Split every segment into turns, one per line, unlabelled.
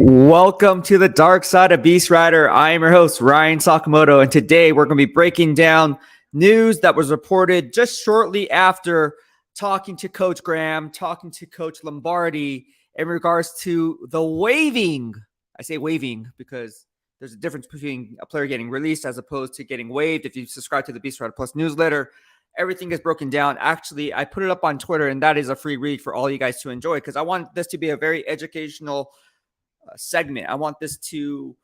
Welcome to the dark side of BEASTwriter. I am your host, Ryan Sakamoto, and today we're going to be breaking down news that was reported just shortly after talking to Coach Graham, talking to Coach Lombardi in regards to the waiving. I say waiving because there's a difference between a player getting released as opposed to getting waived. If you subscribe to the BEASTwriter Plus newsletter, everything is broken down. Actually, I put it up on Twitter, and that is a free read for all you guys to enjoy because I want this to be a very educational segment. I want this to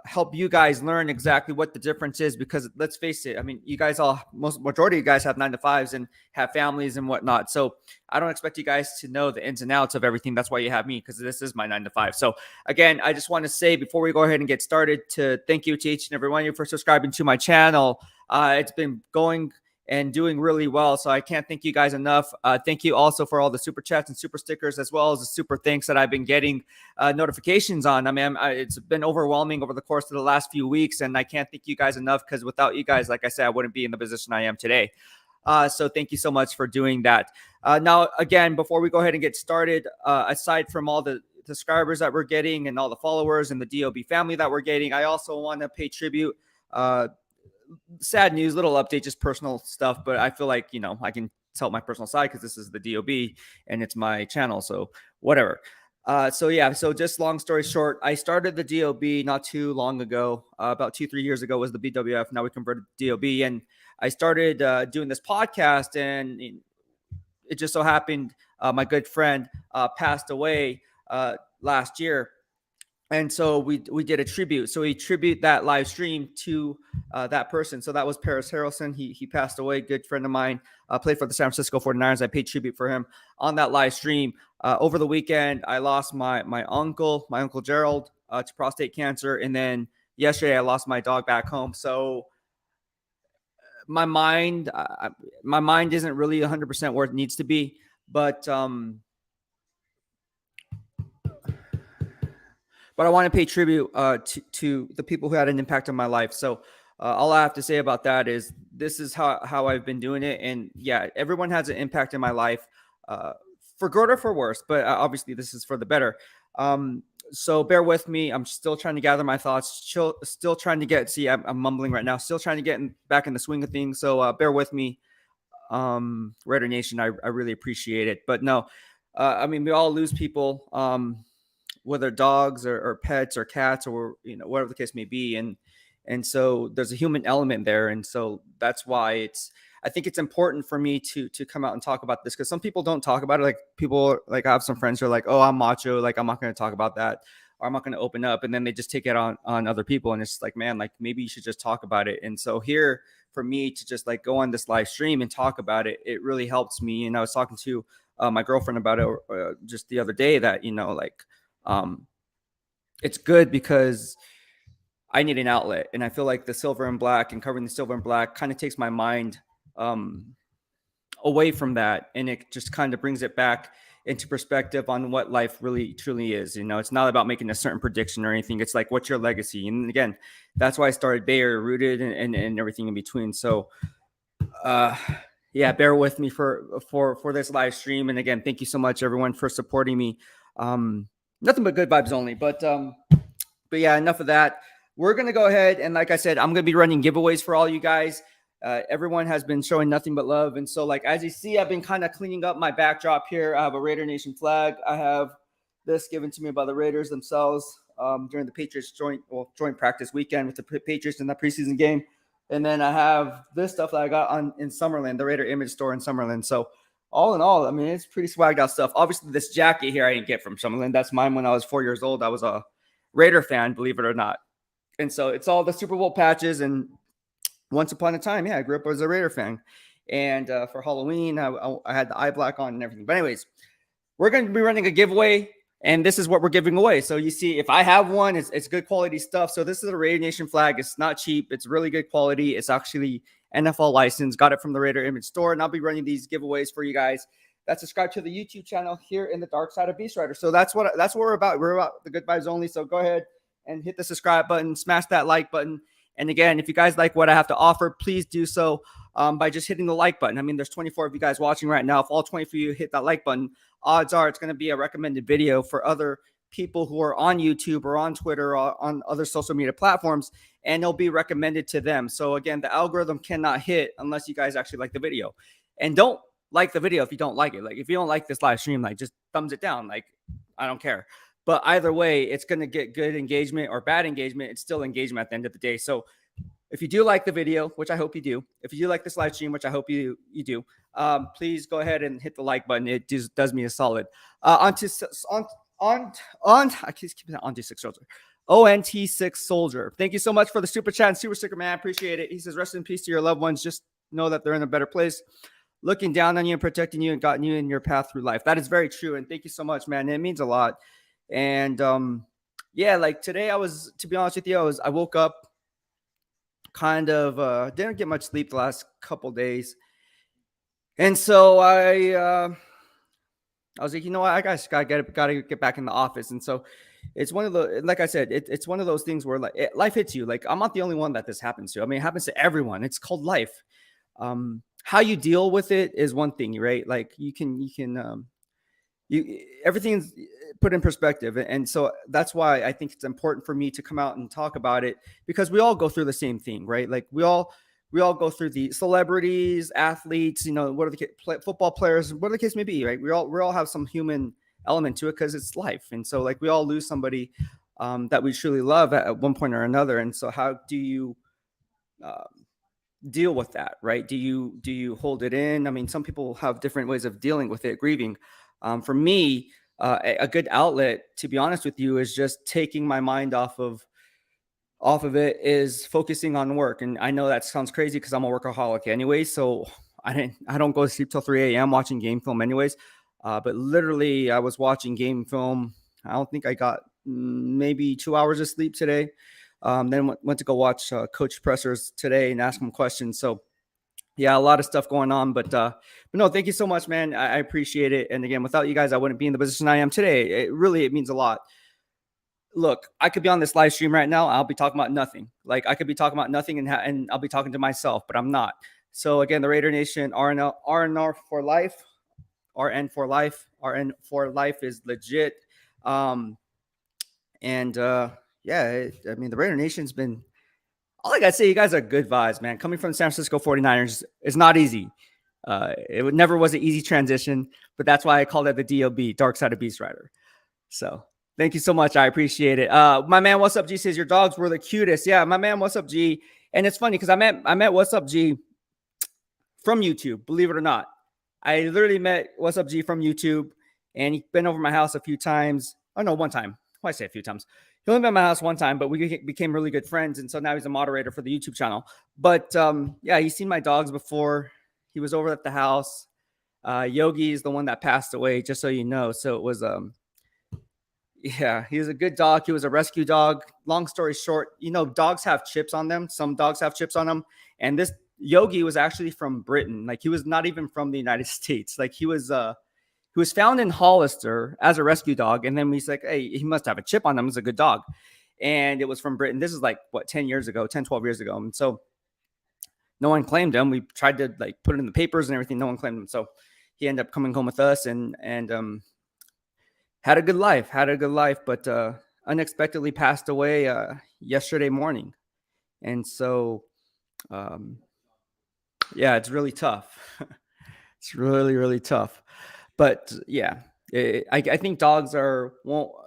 help you guys learn exactly what the difference is, because let's face it, I mean, you guys majority of you guys have 9-to-5s and have families and whatnot. So I don't expect you guys to know the ins and outs of everything. That's why you have me, because this is my 9-to-5. So again, I just want to say before we go ahead and get started, to thank you to each and every one of you for subscribing to my channel. It's been going and doing really well, so I can't thank you guys enough. Thank you also for all the super chats and super stickers, as well as the super thanks that I've been getting notifications on. I mean, it's been overwhelming over the course of the last few weeks, and I can't thank you guys enough, because without you guys, like I said, I wouldn't be in the position I am today. So thank you so much for doing that. Now, again, before we go ahead and get started, aside from all the subscribers that we're getting and all the followers and the DOB family that we're getting, I also want to pay tribute. Sad news, little update, just personal stuff, but I feel like, you know, I can tell my personal side because this is the DOB and it's my channel, so whatever. So yeah, so just long story short, I started the DOB not too long ago, about 2-3 years ago was the BWF. Now we converted to DOB, and I started doing this podcast, and it just so happened my good friend passed away last year. And so we did a tribute. So we tribute that live stream to that person. So that was Paris Harrelson. He passed away. Good friend of mine, played for the San Francisco 49ers. I paid tribute for him on that live stream. Over the weekend, I lost my uncle Gerald, to prostate cancer. And then yesterday I lost my dog back home. So my mind isn't really 100% where it needs to be, but I want to pay tribute to the people who had an impact on my life. So all I have to say about that is this is how I've been doing it. And yeah, everyone has an impact in my life, for good or for worse, but obviously this is for the better. So bear with me. I'm still trying to gather my thoughts, still trying to get, see, I'm mumbling right now, still trying to get back in the swing of things. So bear with me, Raider Nation. I really appreciate it. But no, I mean, we all lose people, whether dogs or pets or cats or, you know, whatever the case may be. And so there's a human element there. And so that's why I think it's important for me to come out and talk about this, because some people don't talk about it. Like people, like I have some friends who are like, oh, I'm macho, like I'm not going to talk about that, or I'm not going to open up. And then they just take it on other people. And it's like, man, like maybe you should just talk about it. And so here for me to just like go on this live stream and talk about it, it really helps me. And I was talking to my girlfriend about it just the other day, that, you know, like, it's good because I need an outlet, and I feel like the silver and black and covering the silver and black kind of takes my mind away from that, and it just kind of brings it back into perspective on what life really truly is. You know, it's not about making a certain prediction or anything. It's like, what's your legacy? And again, that's why I started Bay Area Rooted and everything in between. So yeah, bear with me for this live stream. And again, thank you so much everyone for supporting me. Nothing but good vibes only, but yeah, enough of that. We're going to go ahead. And like I said, I'm going to be running giveaways for all you guys. Everyone has been showing nothing but love. And so like, as you see, I've been kind of cleaning up my backdrop here. I have a Raider Nation flag. I have this given to me by the Raiders themselves during the Patriots joint practice weekend with the Patriots in the preseason game. And then I have this stuff that I got in Summerlin, the Raider image store in Summerlin. So all in all, I mean, it's pretty swagged out stuff. Obviously, this jacket here I didn't get from Summerlin. That's mine when I was 4 years old. I was a Raider fan, believe it or not. And so it's all the Super Bowl patches. And once upon a time, yeah, I grew up as a Raider fan. And for Halloween, I had the eye black on and everything. But anyways, we're going to be running a giveaway, and this is what we're giving away. So you see, if I have one, it's good quality stuff. So this is a Raider Nation flag. It's not cheap. It's really good quality. It's actually NFL license, got it from the Raider image store, and I'll be running these giveaways for you guys that subscribe to the YouTube channel here in the dark side of BEASTwriter. So that's what we're about. We're about the good vibes only. So go ahead and hit the subscribe button, smash that like button. And again, if you guys like what I have to offer, please do so by just hitting the like button. I mean, there's 24 of you guys watching right now. If all 20 of you hit that like button, odds are it's going to be a recommended video for other people who are on YouTube or on Twitter or on other social media platforms, and it'll be recommended to them. So again, the algorithm cannot hit unless you guys actually like the video. And don't like the video if you don't like it. Like if you don't like this live stream, like just thumbs it down. Like I don't care. But either way, it's going to get good engagement or bad engagement. It's still engagement at the end of the day. So if you do like the video, which I hope you do, if you do like this live stream, which I hope you do, please go ahead and hit the like button. It just does me a solid. I keep saying ONT6 Soldier. ONT6 Soldier. Thank you so much for the super chat and super sticker, man. I appreciate it. He says, rest in peace to your loved ones. Just know that they're in a better place, looking down on you and protecting you and gotten you in your path through life. That is very true. And thank you so much, man. It means a lot. And yeah, like today to be honest with you, I woke up kind of didn't get much sleep the last couple days. And so I was like, you know what, I gotta get back in the office. And so it's one of the, like I said, it's one of those things where like life hits you. Like I'm not the only one that this happens to. I mean, it happens to everyone. It's called life. How you deal with it is one thing, right? Like you everything's put in perspective. And so that's why I think it's important for me to come out and talk about it, because we all go through the same thing, right? Like we all go through the celebrities, athletes, what are the football players, whatever the case may be, right? We all have some human element to it because it's life. And so like we all lose somebody that we truly love at one point or another. And so how do you deal with that, right? Do you hold it in? I mean, some people have different ways of dealing with it, grieving. For me, a good outlet, to be honest with you, is just taking my mind off of it, is focusing on work. And I know that sounds crazy because I'm a workaholic anyway. So I don't go to sleep till 3 a.m. watching game film anyways. But literally I was watching game film. I don't think I got maybe 2 hours of sleep today. Then went to go watch coach pressers today and ask them questions. So yeah, a lot of stuff going on, but no, thank you so much, man. I appreciate it. And again, without you guys, I wouldn't be in the position I am today. It means a lot. Look, I could be on this live stream right now. I'll be talking about nothing. Like I could be talking about nothing and I'll be talking to myself, but I'm not. So again, the Raider Nation, RNR for life, RN for life, RN for life is legit. Yeah, I mean, the Raider Nation's been, all I got to say, you guys are good vibes, man. Coming from the San Francisco 49ers is not easy. It never was an easy transition, but that's why I called it the DOB, Dark Side of BEASTwriter. So thank you so much. I appreciate it. My man, What's Up G says your dogs were the cutest. Yeah, my man, What's Up G. And it's funny because I met What's Up G from YouTube, believe it or not. I literally met What's Up G from YouTube, and he's been over my house a few times. Oh, no, one time. Why I say a few times? He only been at my house one time, but we became really good friends. And so now he's a moderator for the YouTube channel. But yeah, he's seen my dogs before. He was over at the house. Yogi is the one that passed away, just so you know. So it was, yeah, he was a good dog. He was a rescue dog. Long story short, dogs have chips on them. Some dogs have chips on them. And this Yogi was actually from Britain. Like he was not even from the United States. Like he was found in Hollister as a rescue dog. And then he's like, hey, he must have a chip on him. It's a good dog. And it was from Britain. This is like, 10 years ago, 10, 12 years ago. And so no one claimed him. We tried to like put it in the papers and everything. No one claimed him. So he ended up coming home with us and had a good life, but unexpectedly passed away yesterday morning. And so, yeah, it's really tough. It's really, really tough. But yeah, I think dogs are, well,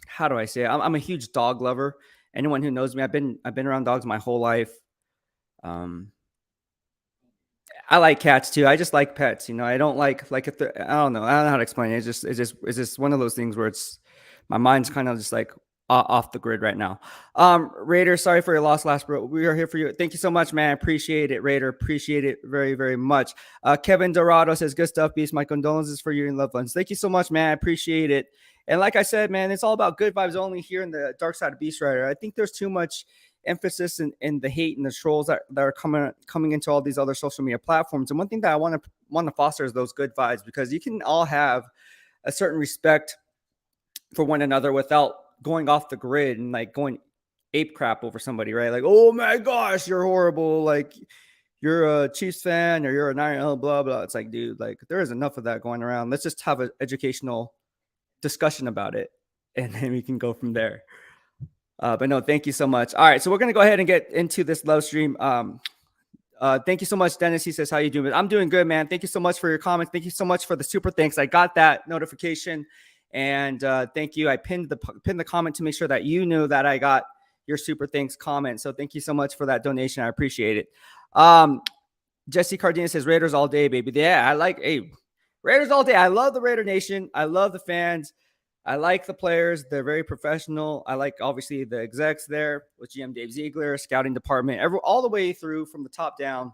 how do I say it? I'm a huge dog lover. Anyone who knows me, I've been around dogs my whole life. I like cats too. I just like pets. I don't like if I don't know how to explain it. It's just one of those things where my mind's kind of just like off the grid right now. Raider, sorry for your loss last, bro. We are here for you. Thank you so much, man. I appreciate it, Raider. Appreciate it very, very much. Kevin Dorado says, good stuff, Beast. My condolences for you and loved ones. Thank you so much, man. I appreciate it. And like I said, man, it's all about good vibes only here in the Dark Side of BEASTwriter. I think there's too much emphasis in the hate and the trolls that are coming into all these other social media platforms. And one thing that I want to foster is those good vibes, because you can all have a certain respect for one another without going off the grid and like going ape crap over somebody, right? Like, oh my gosh, you're horrible. Like you're a Chiefs fan or you're a Niner, blah, blah. It's like, dude, like there is enough of that going around. Let's just have an educational discussion about it. and then we can go from there. But no, thank you so much. All right, so we're going to go ahead and get into this love stream. Thank you so much, Dennis. He says, how you doing? I'm doing good, man. Thank you so much for your comments. Thank you so much for the super thanks. I got that notification, and thank you. I pinned the comment to make sure that you knew that I got your super thanks comment. So thank you so much for that donation. I appreciate it. Jesse Cardenas says, Raiders all day, baby. Yeah, I like Raiders all day. I love the Raider Nation. I love the fans. I like the players. They're very professional. I like, obviously, the execs there with GM Dave Ziegler, scouting department, all the way through from the top down.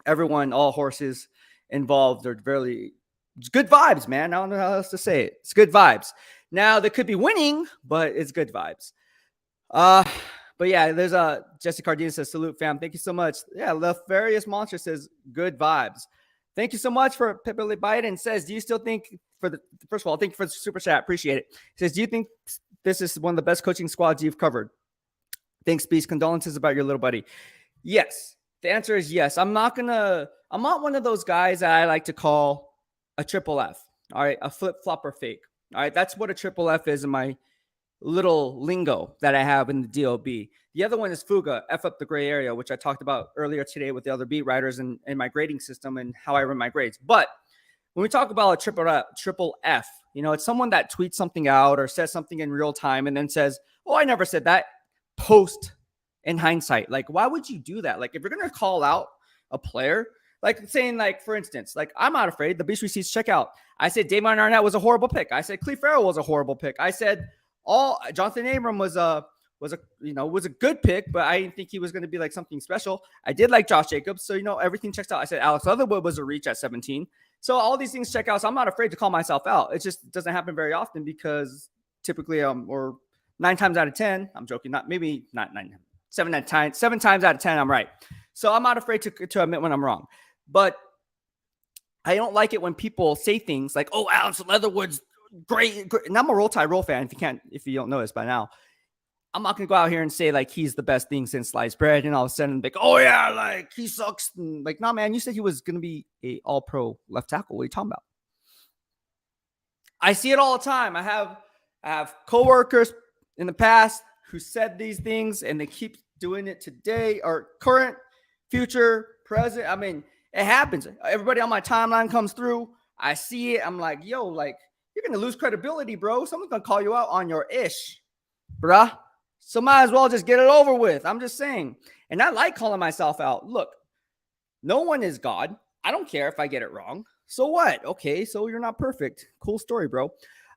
Everyone, all horses involved. They're it's good vibes, man. I don't know how else to say it. It's good vibes. Now, they could be winning, but it's good vibes. But yeah, there's Jesse Cardenas says, salute, fam. Thank you so much. Yeah, Lefarious Monster says, good vibes. Thank you so much for Pipili Biden. Says, do you still think first of all, thank you for the super chat. Appreciate it. He says, do you think this is one of the best coaching squads you've covered? Thanks, Beast. Condolences about your little buddy. Yes. The answer is yes. I'm not one of those guys that I like to call a triple F. All right. A flip flopper fake. All right. That's what a triple F is in my little lingo that I have in the DOB. The other one is Fuga, F up the gray area, which I talked about earlier today with the other beat writers and my grading system and how I run my grades. But when we talk about a triple F, it's someone that tweets something out or says something in real time and then says, oh, I never said that, post in hindsight. Like, why would you do that? Like, if you're going to call out a player, like saying, like, for instance, like, I'm not afraid. The Beast Receipts check out. I said Damon Arnett was a horrible pick. I said Cleve Farrell was a horrible pick. I said Johnathan Abram was a good pick, but I didn't think he was going to be like something special. I did like Josh Jacobs, so everything checks out. I said Alex Leatherwood was a reach at 17. So all these things check out. So I'm not afraid to call myself out. It just doesn't happen very often because typically, or 9 times out of 10, I'm joking, not 9, 7 times out of 10, I'm right. So I'm not afraid to admit when I'm wrong. But I don't like it when people say things like, "Oh, Alex Leatherwood's great." And I'm a Roll Tide Roll fan. If you don't know this by now, I'm not gonna go out here and say like he's the best thing since sliced bread, and all of a sudden like, "Oh yeah, like he sucks." And, like, nah, man, you said he was gonna be a All-Pro left tackle. What are you talking about? I see it all the time. I have coworkers in the past who said these things, and they keep doing it today, or current, future, present. I mean, it happens. Everybody on my timeline comes through. I see it. I'm like, yo, like, you're going to lose credibility, bro. Someone's going to call you out on your ish, bruh. So might as well just get it over with. I'm just saying. And I like calling myself out. Look, no one is God. I don't care if I get it wrong. So what? Okay, so you're not perfect. Cool story, bro.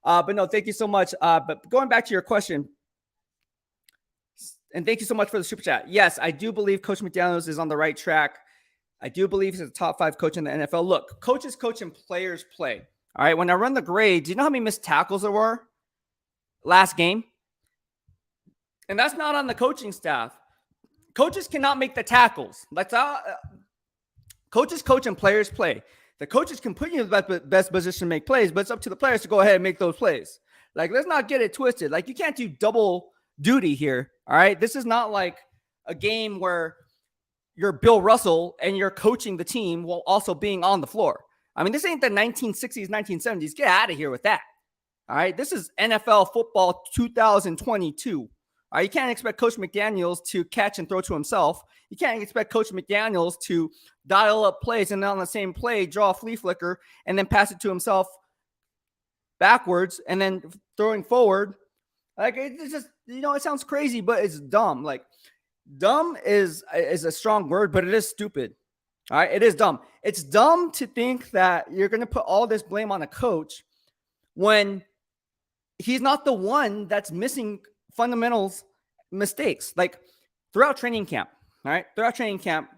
But no, thank you so much. But going back to your question, and thank you so much for the super chat. Yes, I do believe Coach McDaniels is on the right track. I do believe he's a top 5 coach in the NFL. Look, coaches coach and players play. All right, when I run the grade, do you know how many missed tackles there were last game? And that's not on the coaching staff. Coaches cannot make the tackles. Coaches coach and players play. The coaches can put you in the best position to make plays, but it's up to the players to go ahead and make those plays. Like, let's not get it twisted. Like, you can't do double duty here. All right. This is not like a game where you're Bill Russell and you're coaching the team while also being on the floor. I mean, this ain't the 1960s, 1970s. Get out of here with that. All right. This is NFL football 2022. All right. You can't expect Coach McDaniels to catch and throw to himself. You can't expect Coach McDaniels to dial up plays and then on the same play, draw a flea flicker and then pass it to himself backwards and then throwing forward. Like, it's just, it sounds crazy, but it's dumb. Like, dumb is a strong word, but it is stupid. All right. It is dumb. It's dumb to think that you're going to put all this blame on a coach when he's not the one that's missing fundamentals mistakes. Like, throughout training camp. All right. Throughout training camp,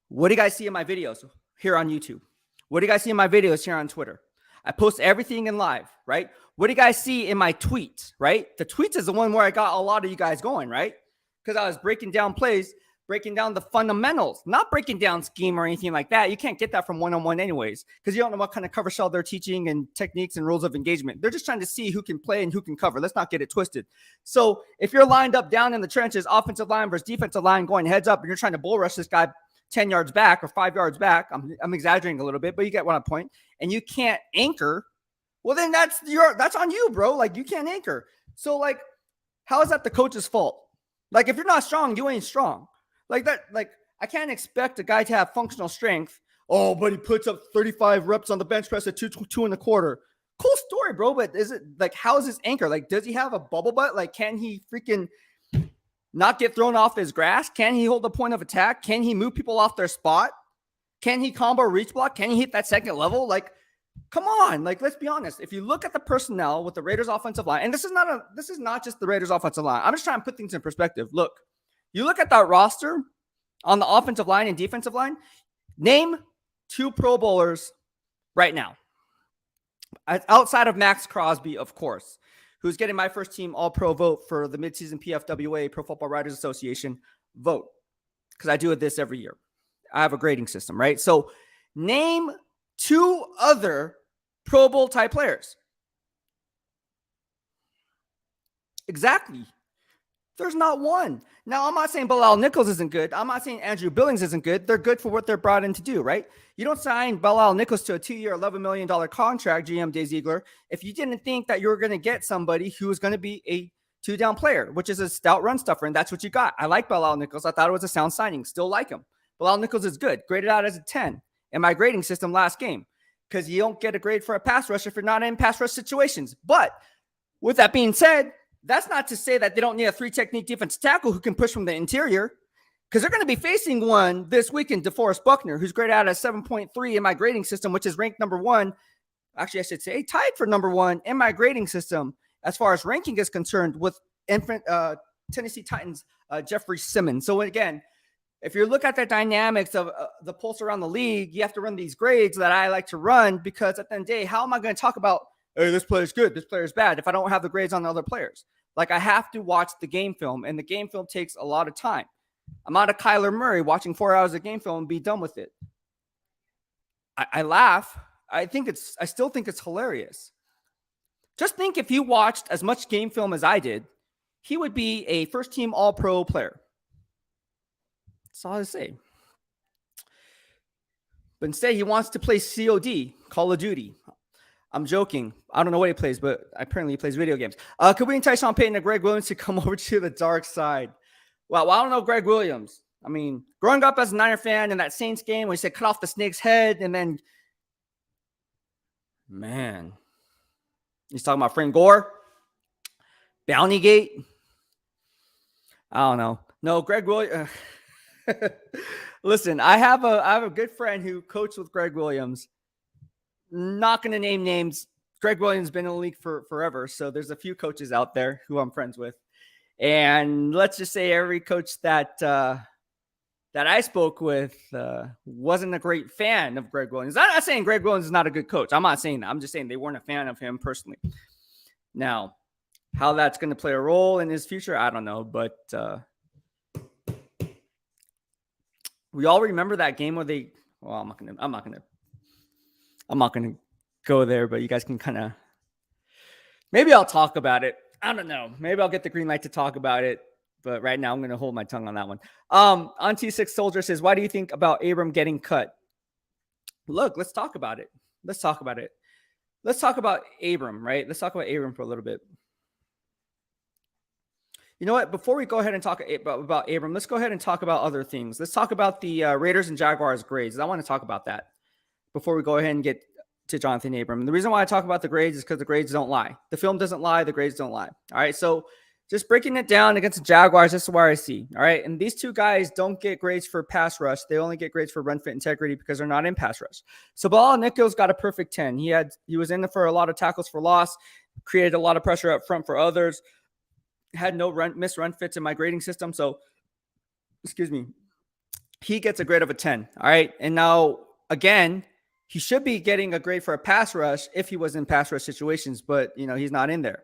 what do you guys see in my videos here on YouTube? What do you guys see in my videos here on Twitter? I post everything in live, right? What do you guys see in my tweets, right? The tweets is the one where I got a lot of you guys going, right? Because I was breaking down plays, breaking down the fundamentals, not breaking down scheme or anything like that. You can't get that from one-on-one anyways, because you don't know what kind of cover shell they're teaching and techniques and rules of engagement. They're just trying to see who can play and who can cover. Let's not get it twisted. So if you're lined up down in the trenches, offensive line versus defensive line going heads up, and you're trying to bull rush this guy 10 yards back or 5 yards back, I'm exaggerating a little bit, but you get what I'm point. And you can't anchor Well, then that's on you, bro. Like, you can't anchor. So, like, how is that the coach's fault? Like, if you're not strong, you ain't strong. Like that, like, I can't expect a guy to have functional strength. Oh, but he puts up 35 reps on the bench press at two and a quarter. Cool story, bro. But is it like, how is his anchor? Like, does he have a bubble butt? Like, can he freaking not get thrown off his grass? Can he hold the point of attack? Can he move people off their spot? Can he combo reach block? Can he hit that second level? Like, come on. Like, let's be honest. If you look at the personnel with the Raiders offensive line, and this is not just the Raiders offensive line. I'm just trying to put things in perspective. Look, you look at that roster on the offensive line and defensive line, name 2 Pro Bowlers right now. Outside of Max Crosby, of course, who's getting my first team All-Pro vote for the midseason PFWA, Pro Football Writers Association vote, because I do this every year. I have a grading system, right? So name 2 other Pro Bowl type players. Exactly. There's not one. Now, I'm not saying Bilal Nichols isn't good. I'm not saying Andrew Billings isn't good. They're good for what they're brought in to do, right? You don't sign Bilal Nichols to a 2-year, $11 million contract, GM Dave Ziegler, if you didn't think that you were going to get somebody who was going to be a 2-down player, which is a stout run stuffer, and that's what you got. I like Bilal Nichols. I thought it was a sound signing. Still like him. Bilal Nichols is good. Graded out as a 10 in my grading system last game, because you don't get a grade for a pass rush if you're not in pass rush situations. But with that being said, that's not to say that they don't need a 3-technique defensive tackle who can push from the interior, because they're going to be facing one this weekend, DeForest Buckner, who's graded out as 7.3 in my grading system, which is ranked number 1. Actually, I should say tied for number 1 in my grading system as far as ranking is concerned with Tennessee Titans Jeffrey Simmons. So again, if you look at the dynamics of the pulse around the league, you have to run these grades that I like to run, because at the end of the day, how am I going to talk about, hey, this player's good, this player's bad, if I don't have the grades on the other players? Like, I have to watch the game film, and the game film takes a lot of time. I'm not a Kyler Murray watching 4 hours of game film and be done with it. I laugh. I still think it's hilarious. Just think, if he watched as much game film as I did, he would be a first-team All-Pro player. That's all I say. But instead, he wants to play COD, Call of Duty. I'm joking. I don't know what he plays, but apparently he plays video games. Could we entice Sean Payton and Greg Williams to come over to the dark side? Well, I don't know Greg Williams. I mean, growing up as a Niner fan in that Saints game when he said cut off the snake's head, and then, man, he's talking about Frank Gore, Bounty Gate. I don't know. No, Greg Williams. Listen, I have a good friend who coached with Greg Williams. Not going to name names. Greg Williams has been in the league for forever, so there's a few coaches out there who I'm friends with. And let's just say every coach that I spoke with wasn't a great fan of Greg Williams. I'm not saying Greg Williams is not a good coach. I'm not saying that. I'm just saying they weren't a fan of him personally. Now, how that's going to play a role in his future, I don't know. But we all remember that game where they. Well, I'm not gonna go there, but you guys can kind of. Maybe I'll talk about it. I don't know. Maybe I'll get the green light to talk about it. But right now, I'm going to hold my tongue on that one. On T6 Soldier says, why do you think about Abram getting cut? Look, let's talk about it. Let's talk about Abram, right? Let's talk about Abram for a little bit. You know what? Before we go ahead and talk about Abram, let's go ahead and talk about other things. Let's talk about the Raiders and Jaguars grades. I want to talk about that before we go ahead and get to Johnathan Abram. The reason why I talk about the grades is because the grades don't lie. The film doesn't lie. The grades don't lie. All right. So just breaking it down against the Jaguars, this is where I see. All right. And these two guys don't get grades for pass rush. They only get grades for run fit integrity because they're not in pass rush. So Bilal Nichols got a perfect 10. He was in there for a lot of tackles for loss, created a lot of pressure up front for others, had no missed run fits in my grading system. So, excuse me, he gets a grade of a 10. All right. And now, again, he should be getting a grade for a pass rush if he was in pass rush situations, but, he's not in there.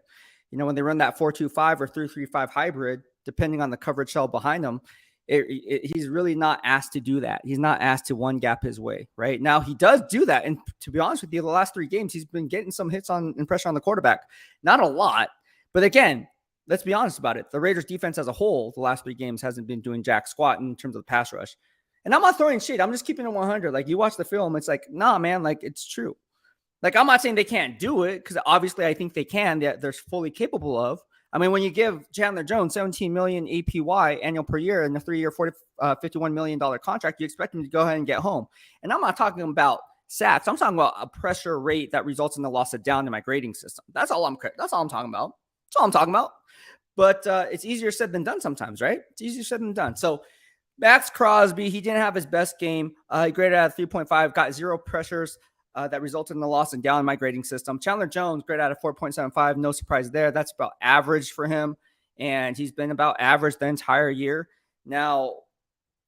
When they run that 4-2-5 or 3-3-5 hybrid, depending on the coverage shell behind him, he's really not asked to do that. He's not asked to one gap his way, right? Now, he does do that. And to be honest with you, the last 3 games, he's been getting some hits and pressure on the quarterback. Not a lot, but again, let's be honest about it. The Raiders defense as a whole, the last 3 games hasn't been doing jack squat in terms of the pass rush. And I'm not throwing shade. I'm just keeping it 100. Like, you watch the film, it's like, nah, man, like, it's true. Like, I'm not saying they can't do it, because obviously I think they can. They're fully capable of. I mean, when you give Chandler Jones $17 million APY annual per year in a 3-year, $51 million contract, you expect him to go ahead and get home. And I'm not talking about sacks. I'm talking about a pressure rate that results in the loss of down in my grading system. That's all I'm talking about. That's all I'm talking about. But it's easier said than done sometimes, right? It's easier said than done. So Max Crosby, he didn't have his best game. He graded out of 3.5, got 0 pressures. That resulted in the loss and down in my grading system. Chandler Jones graded out of 4.75. No surprise there. That's about average for him. And he's been about average the entire year. Now,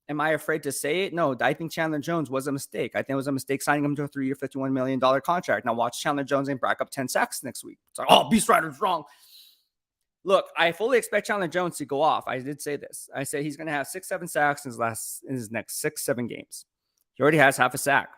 am I afraid to say it? No, I think Chandler Jones was a mistake. I think it was a mistake signing him to a 3-year, $51 million contract. Now watch Chandler Jones and rack up 10 sacks next week. It's like, oh, BEASTwriter's wrong. Look, I fully expect Chandler Jones to go off. I did say this. I said he's going to have 6-7 sacks in his next 6-7 games. He already has half a sack.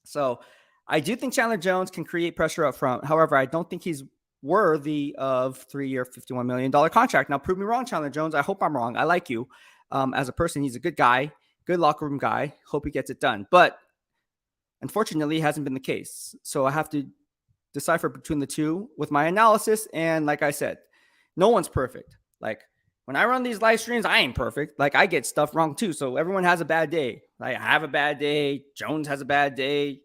So I do think Chandler Jones can create pressure up front. However, I don't think he's worthy of 3-year, $51 million contract. Now, prove me wrong, Chandler Jones. I hope I'm wrong. I like you as a person. He's a good guy, good locker room guy. Hope he gets it done. But unfortunately, it hasn't been the case. So I have to decipher between the two with my analysis. And like I said, no one's perfect. Like, when I run these live streams, I ain't perfect. Like, I get stuff wrong too. So everyone has a bad day. Like, I have a bad day. Jones has a bad day.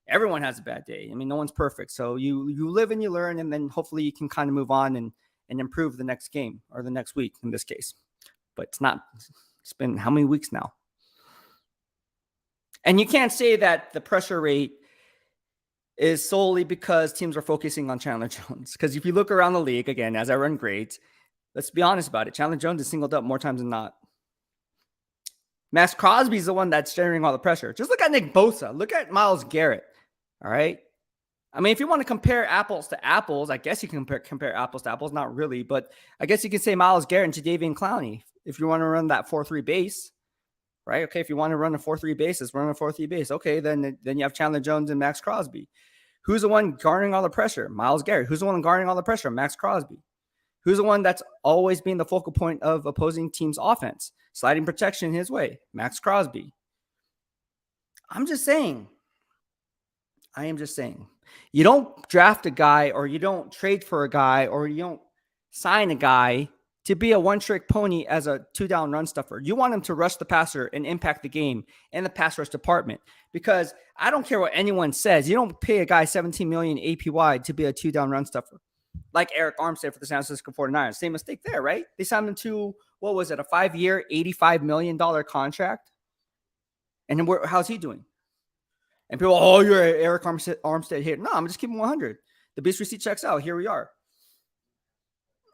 Everyone has a bad day. I mean, no one's perfect. So you live and you learn, and then hopefully you can kind of move on and improve the next game or the next week in this case. But it's been how many weeks now? And you can't say that the pressure rate is solely because teams are focusing on Chandler Jones. Because if you look around the league, again, as I run grades, let's be honest about it. Chandler Jones is singled up more times than not. Max Crosby's the one that's generating all the pressure. Just look at Nick Bosa. Look at Myles Garrett. All right. I mean, if you want to compare apples to apples, I guess you can compare apples to apples. Not really, but I guess you could say Myles Garrett and Jadeveon Clowney if you want to run that 4-3 base, right? Okay, if you want to run a 4-3 base, let's run a 4-3 base. Okay, then you have Chandler Jones and Max Crosby. Who's the one garnering all the pressure? Myles Garrett. Who's the one garnering all the pressure? Max Crosby. Who's the one that's always being the focal point of opposing team's offense? Sliding protection his way. Max Crosby. I'm just saying. I am just saying. You don't draft a guy, or you don't trade for a guy, or you don't sign a guy to be a one-trick pony as a 2-down run stuffer. You want him to rush the passer and impact the game in the pass rush department. Because I don't care what anyone says. You don't pay a guy $17 million APY to be a 2-down run stuffer. Like Eric Armstead for the San Francisco 49ers. Same mistake there, right? They signed him to, what was it, a 5-year, $85 million contract? And how's he doing? And people, oh, you're an Eric Armstead hit. No, I'm just keeping 100. The beast receipt checks out. Here we are.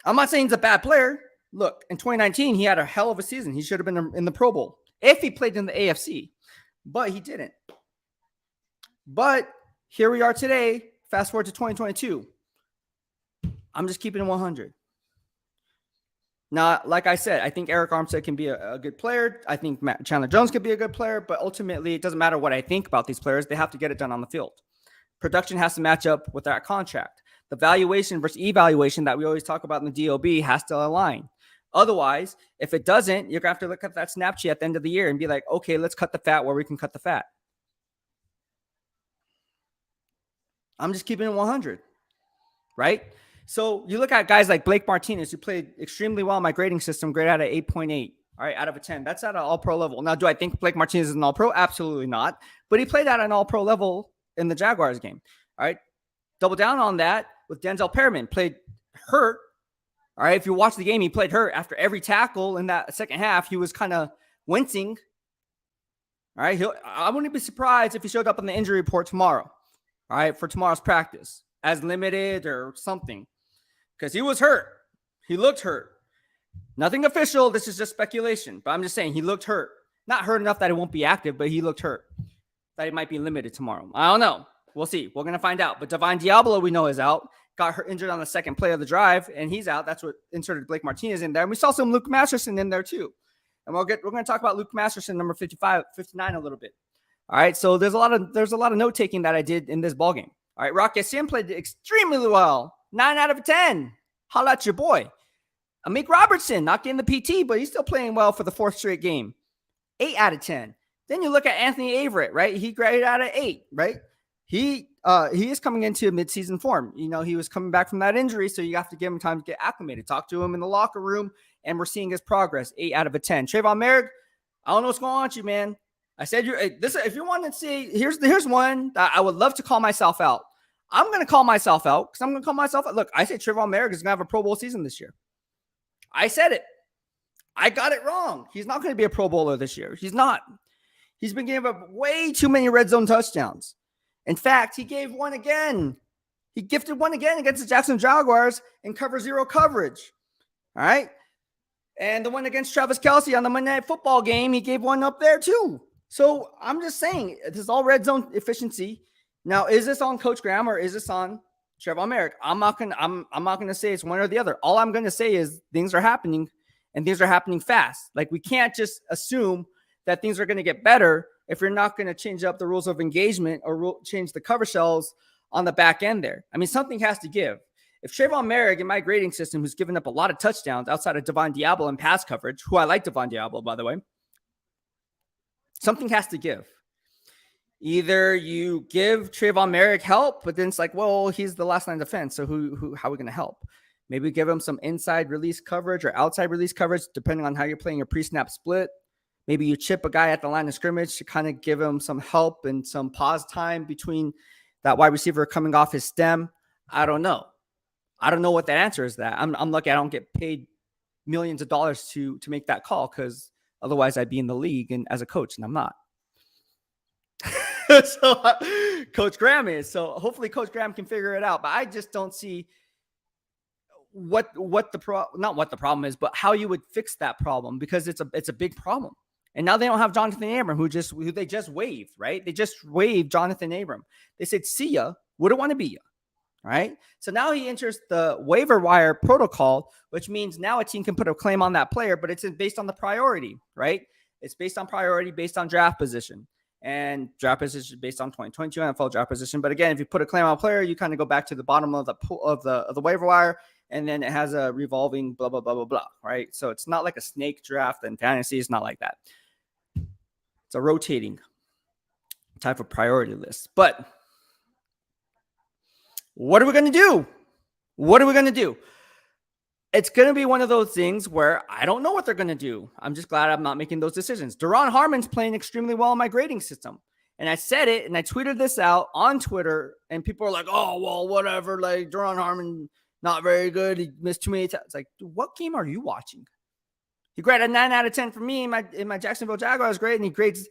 I'm not saying he's a bad player. Look, in 2019, he had a hell of a season. He should have been in the Pro Bowl if he played in the AFC. But he didn't. But here we are today. Fast forward to 2022. I'm just keeping it 100. Now, like I said, I think Eric Armstead can be a good player. I think Chandler Jones could be a good player. But ultimately, it doesn't matter what I think about these players. They have to get it done on the field. Production has to match up with that contract. The valuation versus evaluation that we always talk about in the DOB has to align. Otherwise, if it doesn't, you're going to have to look at that snap sheet at the end of the year and be like, okay, let's cut the fat where we can cut the fat. I'm just keeping it 100, right? So you look at guys like Blake Martinez, who played extremely well in my grading system, graded out of 8.8, all right, out of a 10. That's at an all-pro level. Now, do I think Blake Martinez is an all-pro? Absolutely not. But he played at an all-pro level in the Jaguars game, all right? Double down on that with Denzel Perryman, played hurt. All right, if you watch the game, he played hurt. After every tackle in that second half, he was kind of wincing. All right, I wouldn't be surprised if he showed up on the injury report tomorrow, all right, for tomorrow's practice as limited or something, because he was hurt. He looked hurt. Nothing official. This is just speculation, but I'm just saying he looked hurt. Not hurt enough that it won't be active, but he looked hurt, that he might be limited tomorrow. I don't know. We'll see. We're going to find out. But Divine Diablo, we know, is out. Got hurt, injured on the second play of the drive, and he's out. That's what inserted Blake Martinez in there. And we saw some Luke Masterson in there too. And we're going to talk about Luke Masterson, number 59 a little bit. All right. So there's a lot of note taking that I did in this ballgame. All right. Rock Ya-Sin played extremely well. 9 out of 10. Holla at your boy. Amik Robertson, not getting the PT, but he's still playing well for the 4th straight game. 8 out of 10. Then you look at Anthony Averett, right? He graded out of 8, right? he is coming into midseason form. You know, he was coming back from that injury, so you have to give him time to get acclimated. Talk to him in the locker room, and we're seeing his progress. 8 out of 10. Trayvon Merrick, I don't know what's going on with you, man. I said this. If you want to see, here's one that I would love to call myself out. I'm going to call myself out because I'm going to call myself out. Look, I said Trayvon Merrick is going to have a Pro Bowl season this year. I said it. I got it wrong. He's not going to be a Pro Bowler this year. He's not. He's been giving up way too many red zone touchdowns. In fact, he gave one again. He gifted one again against the Jacksonville Jaguars in cover 0 coverage. All right. And the one against Travis Kelce on the Monday Night Football game, he gave one up there too. So I'm just saying, this is all red zone efficiency. Now, is this on Coach Graham or is this on Trayvon Merrick? I'm not gonna say it's one or the other. All I'm gonna say is things are happening, and things are happening fast. Like, we can't just assume that things are going to get better if you're not going to change up the rules of engagement or change the cover shells on the back end there. I mean, something has to give. If Trayvon Merrick in my grading system, who's given up a lot of touchdowns outside of Devon Diablo and pass coverage, who I like Devon Diablo, by the way, something has to give. Either you give Trayvon Merrick help, but then it's like, well, he's the last line of defense, so how are we going to help? Maybe give him some inside release coverage or outside release coverage, depending on how you're playing your pre-snap split. Maybe you chip a guy at the line of scrimmage to kind of give him some help and some pause time between that wide receiver coming off his stem. I don't know. I don't know what that answer is. That I'm lucky I don't get paid millions of dollars to make that call, because otherwise I'd be in the league and as a coach, and I'm not. So Coach Graham is. So hopefully Coach Graham can figure it out. But I just don't see not what the problem is, but how you would fix that problem, because it's a big problem. And now they don't have Johnathan Abram, who they just waived, right? They just waived Johnathan Abram. They said, see ya, wouldn't want to be ya. Right? So now he enters the waiver wire protocol, which means now a team can put a claim on that player, but it's based on the priority, right? It's based on priority, based on draft position. And draft position based on 2022 NFL draft position. But again, if you put a claim on a player, you kind of go back to the bottom of the waiver wire, and then it has a revolving blah, blah, blah, blah, blah, right? So it's not like a snake draft and fantasy. It's not like that. It's a rotating type of priority list. But what are we going to do? What are we going to do? It's going to be one of those things where I don't know what they're going to do. I'm just glad I'm not making those decisions. Duron Harmon's playing extremely well in my grading system. And I said it, and I tweeted this out on Twitter, and people are like, oh, well, whatever. Like, Duron Harmon, not very good. He missed too many times. It's like, dude, what game are you watching? He graded a 9 out of 10 for me in my Jacksonville Jaguars grade, and he grades,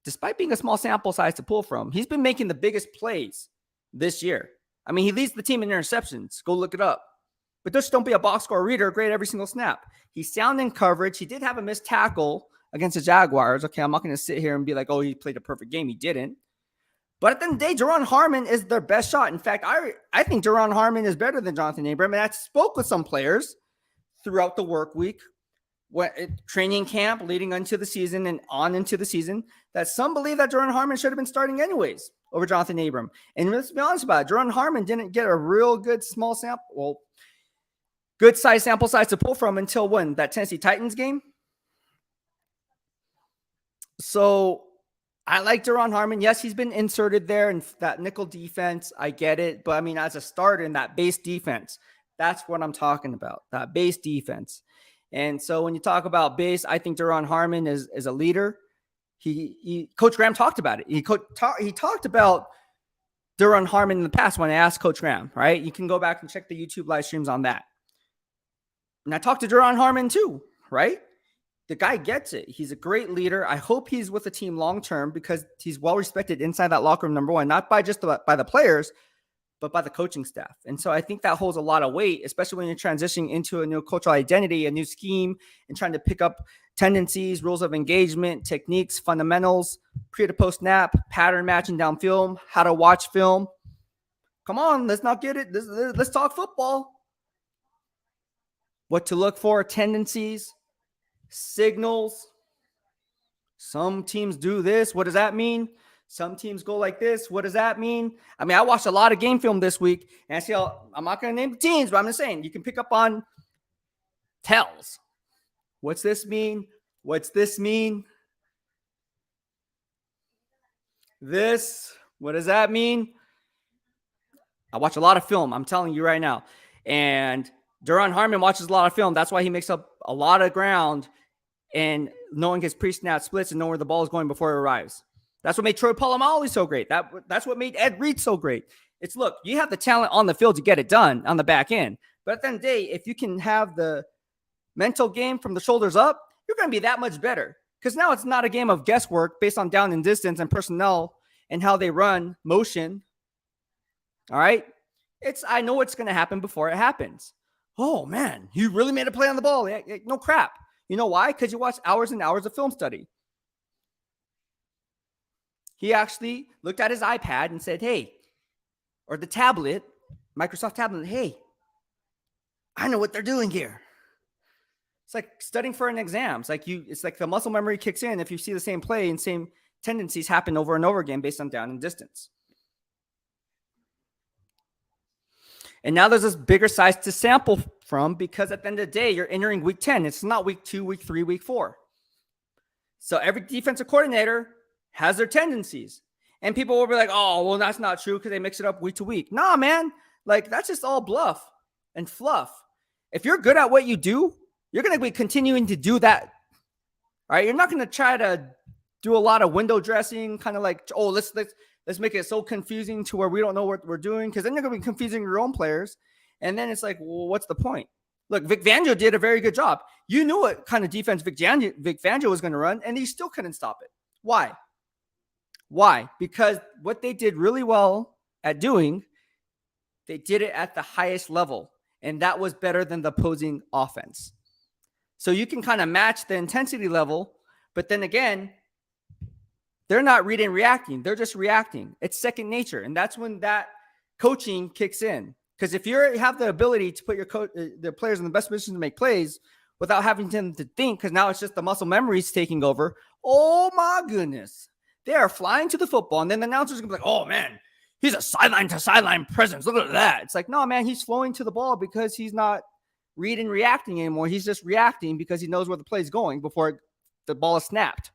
despite being a small sample size to pull from, he's been making the biggest plays this year. I mean, he leads the team in interceptions. Go look it up. But just don't be a box score reader. Grade every single snap. He's sound in coverage. He did have a missed tackle against the Jaguars. Okay, I'm not going to sit here and be like, oh, he played a perfect game. He didn't. But at the end of the day, Duron Harmon is their best shot. In fact, I think Duron Harmon is better than Johnathan Abram. And I spoke with some players throughout the work week, training camp leading into the season and on into the season, that some believe that Duron Harmon should have been starting anyways over Johnathan Abram. And let's be honest about it, Duron Harmon didn't get a real good small sample, good size sample size to pull from until when? That Tennessee Titans game? So I like Duron Harmon. Yes, he's been inserted there in that nickel defense. I get it. But I mean, as a starter in that base defense, that's what I'm talking about, that base defense. And so when you talk about base, I think Duron Harmon is a leader. Coach Graham talked about it. He talked about Duron Harmon in the past when I asked Coach Graham, right? You can go back and check the YouTube live streams on that. And I talked to Duron Harmon too, right? The guy gets it. He's a great leader. I hope he's with the team long-term, because he's well-respected inside that locker room, number one, not by the players, but by the coaching staff. And so I think that holds a lot of weight, especially when you're transitioning into a new cultural identity, a new scheme, and trying to pick up tendencies, rules of engagement, techniques, fundamentals, pre to post snap, pattern matching down film, how to watch film. Come on, let's not get it. Let's talk football. What to look for, tendencies, signals. Some teams do this. What does that mean? Some teams go like this. What does that mean? I mean, I watched a lot of game film this week, and I see I'm not going to name the teams, but I'm just saying you can pick up on tells. What's this mean? What's this mean? This, What does that mean? I watch a lot of film. I'm telling you right now. And Duron Harmon watches a lot of film. That's why he makes up a lot of ground and knowing his pre-snap splits and knowing where the ball is going before it arrives. That's what made Troy Polamalu so great. That's what made Ed Reed so great. It's, look, you have the talent on the field to get it done on the back end. But at the end of the day, if you can have the mental game from the shoulders up, you're going to be that much better. Because now it's not a game of guesswork based on down and distance and personnel and how they run motion. All right? I know what's going to happen before it happens. Oh, man, you really made a play on the ball. No crap. You know why? Because you watch hours and hours of film study. He actually looked at his iPad and said, hey, or the tablet, Microsoft tablet, hey, I know what they're doing here. It's like studying for an exam. It's like the muscle memory kicks in if you see the same play and same tendencies happen over and over again based on down and distance. And now there's this bigger size to sample from because at the end of the day, you're entering week 10. It's not week 2, week 3, week 4. So every defensive coordinator has their tendencies. And people will be like, oh, well, that's not true because they mix it up week to week. Nah, man. Like, that's just all bluff and fluff. If you're good at what you do, you're going to be continuing to do that. All right? You're not going to try to do a lot of window dressing, kind of like, oh, let's make it so confusing to where we don't know what we're doing, because then you're going to be confusing your own players. And then it's like, well, what's the point? Look, Vic Fangio did a very good job. You knew what kind of defense Vic Fangio was going to run, and he still couldn't stop it. Why? Because what they did really well at doing, they did it at the highest level, and that was better than the opposing offense. So you can kind of match the intensity level, but then again, they're not reading and reacting. They're just reacting. It's second nature, and that's when that coaching kicks in. Because if you have the ability to put the players in the best position to make plays without having them to think, because now it's just the muscle memories taking over, oh my goodness. They are flying to the football, and then the announcer's going to be like, oh, man, he's a sideline-to-sideline presence. Look at that. It's like, no, man, he's flowing to the ball because he's not reading and reacting anymore. He's just reacting because he knows where the play is going before the ball is snapped.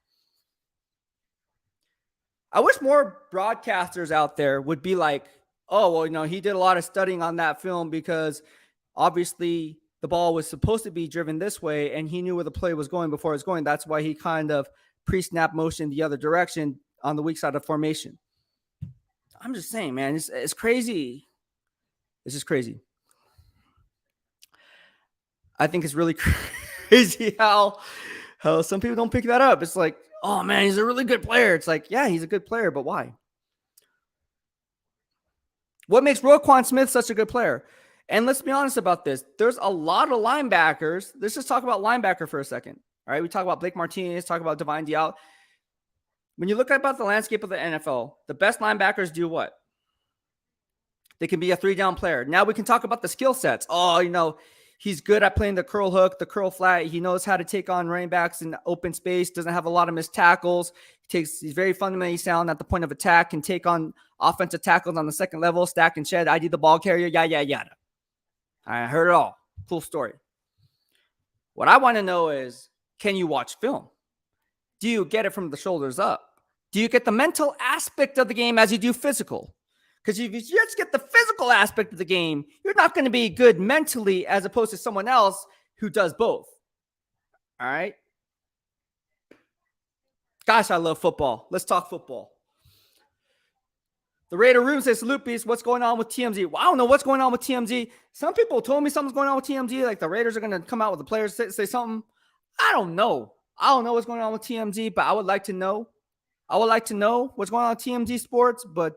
I wish more broadcasters out there would be like, oh, well, he did a lot of studying on that film because obviously the ball was supposed to be driven this way, and he knew where the play was going before it was going. That's why he kind of pre-snap motion the other direction on the weak side of formation. I'm just saying, man, it's crazy. This is crazy. I think it's really crazy how some people don't pick that up. It's like, oh, man, he's a really good player. It's like, yeah, he's a good player, but why? What makes Roquan Smith such a good player? And let's be honest about this. There's a lot of linebackers. Let's just talk about linebacker for a second. All right, we talk about Blake Martinez, talk about Divine Diallo. When you look about the landscape of the NFL, the best linebackers do what? They can be a 3-down player. Now we can talk about the skill sets. Oh, he's good at playing the curl hook, the curl flat. He knows how to take on running backs in open space, doesn't have a lot of missed tackles. He's very fundamentally sound at the point of attack, can take on offensive tackles on the second level, stack and shed, ID the ball carrier, yada. I heard it all. Cool story. What I want to know is, can you watch film? Do you get it from the shoulders up? Do you get the mental aspect of the game as you do physical? Because if you just get the physical aspect of the game, you're not going to be good mentally as opposed to someone else who does both. All right? Gosh, I love football. Let's talk football. The Raider Room says, Salute Beast, what's going on with TMZ? Well, I don't know what's going on with TMZ. Some people told me something's going on with TMZ, like the Raiders are going to come out with the players, say something. I don't know. I don't know what's going on with TMZ, but I would like to know. I would like to know what's going on with TMZ Sports, but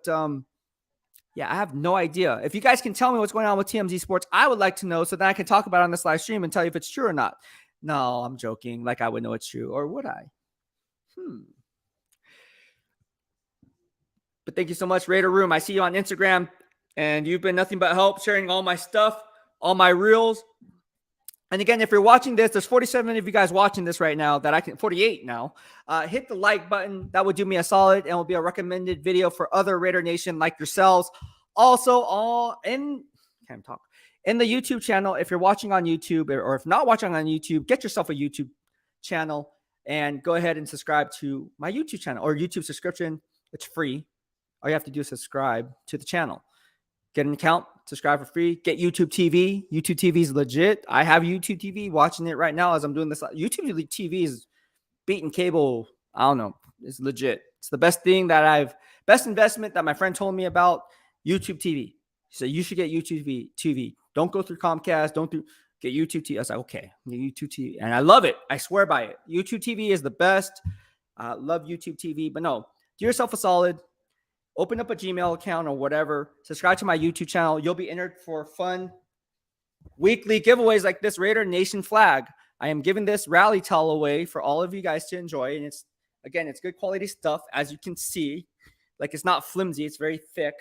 yeah, I have no idea. If you guys can tell me what's going on with TMZ Sports, I would like to know so that I can talk about it on this live stream and tell you if it's true or not. No, I'm joking. Like I would know it's true, or would I? But thank you so much, Raider Room. I see you on Instagram, and you've been nothing but help sharing all my stuff, all my reels. And again, if you're watching this, there's 47 of you guys watching this right now 48 now. Hit the like button. That would do me a solid and will be a recommended video for other Raider Nation like yourselves. Also, in the YouTube channel, if you're watching on YouTube or if not watching on YouTube, get yourself a YouTube channel and go ahead and subscribe to my YouTube channel or YouTube subscription. It's free. all you have to do is subscribe to the channel. Get an account, subscribe for free, get YouTube TV. YouTube TV is legit. I have YouTube TV, watching it right now as I'm doing this. YouTube TV is beating cable. I don't know. It's legit. It's the best thing best investment that my friend told me about. YouTube TV. He said, you should get YouTube TV. Don't go through Comcast. Get YouTube TV. I was like, okay, YouTube TV. And I love it. I swear by it. YouTube TV is the best. I love YouTube TV. But no, do yourself a solid. Open up a Gmail account or whatever. Subscribe to my YouTube channel. You'll be entered for fun weekly giveaways like this Raider Nation flag. I am giving this rally towel away for all of you guys to enjoy. And it's good quality stuff, as you can see. Like, it's not flimsy. It's very thick.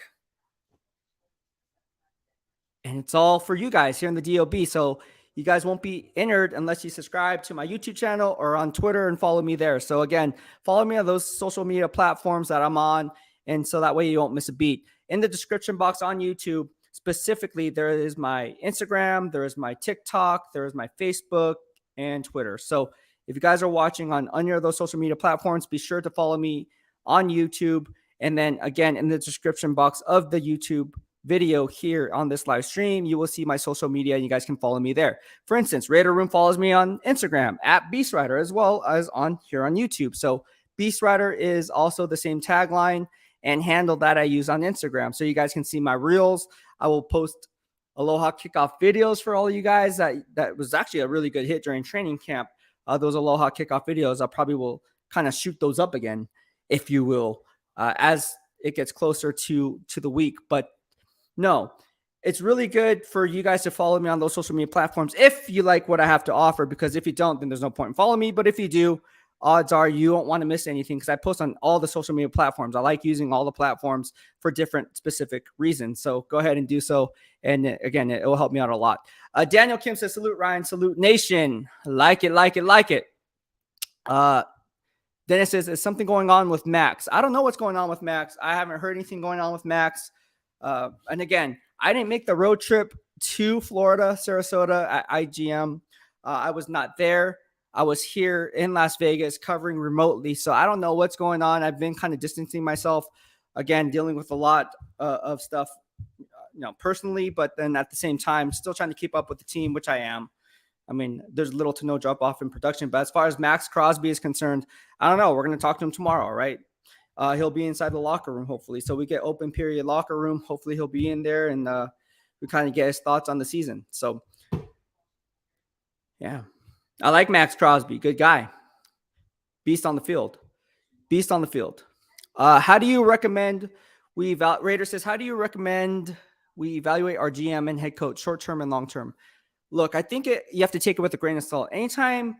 And it's all for you guys here in the DOB. So you guys won't be entered unless you subscribe to my YouTube channel or on Twitter and follow me there. So again, follow me on those social media platforms that I'm on. And so that way you won't miss a beat. In the description box on YouTube, specifically, there is my Instagram, there is my TikTok, there is my Facebook and Twitter. So if you guys are watching on any of those social media platforms, be sure to follow me on YouTube. And then again, in the description box of the YouTube video here on this live stream, you will see my social media and you guys can follow me there. For instance, Raider Room follows me on Instagram at BEASTwriter, as well as on here on YouTube. So BEASTwriter is also the same tagline and handle that I use on Instagram. So you guys can see my reels. I will post Aloha kickoff videos for all of you guys. That was actually a really good hit during training camp. Those Aloha kickoff videos, I probably will kind of shoot those up again, if you will, as it gets closer to the week. But no, it's really good for you guys to follow me on those social media platforms if you like what I have to offer, because if you don't, then there's no point in following me. But if you do, odds are you won't want to miss anything, because I post on all the social media platforms. I like using all the platforms for different specific reasons. So go ahead and do so. And again, it will help me out a lot. Daniel Kim says, salute Ryan, salute nation. Like it, like it, like it. Dennis says, is something going on with Max? I don't know what's going on with Max. I haven't heard anything going on with Max. And again, I didn't make the road trip to Florida, Sarasota at IGM. I was not there. I was here in Las Vegas covering remotely. So I don't know what's going on. I've been kind of distancing myself, again, dealing with a lot of stuff, personally, but then at the same time, still trying to keep up with the team, which I am. I mean, there's little to no drop off in production, but as far as Max Crosby is concerned, I don't know. We're going to talk to him tomorrow, right? He'll be inside the locker room, hopefully. So we get open period locker room. Hopefully he'll be in there, and we kind of get his thoughts on the season. So, yeah. I like Max Crosby. Good guy. Beast on the field. Beast on the field. How do you recommend Raider says, how do you recommend we evaluate our GM and head coach, short-term and long-term? Look, I think you have to take it with a grain of salt. Anytime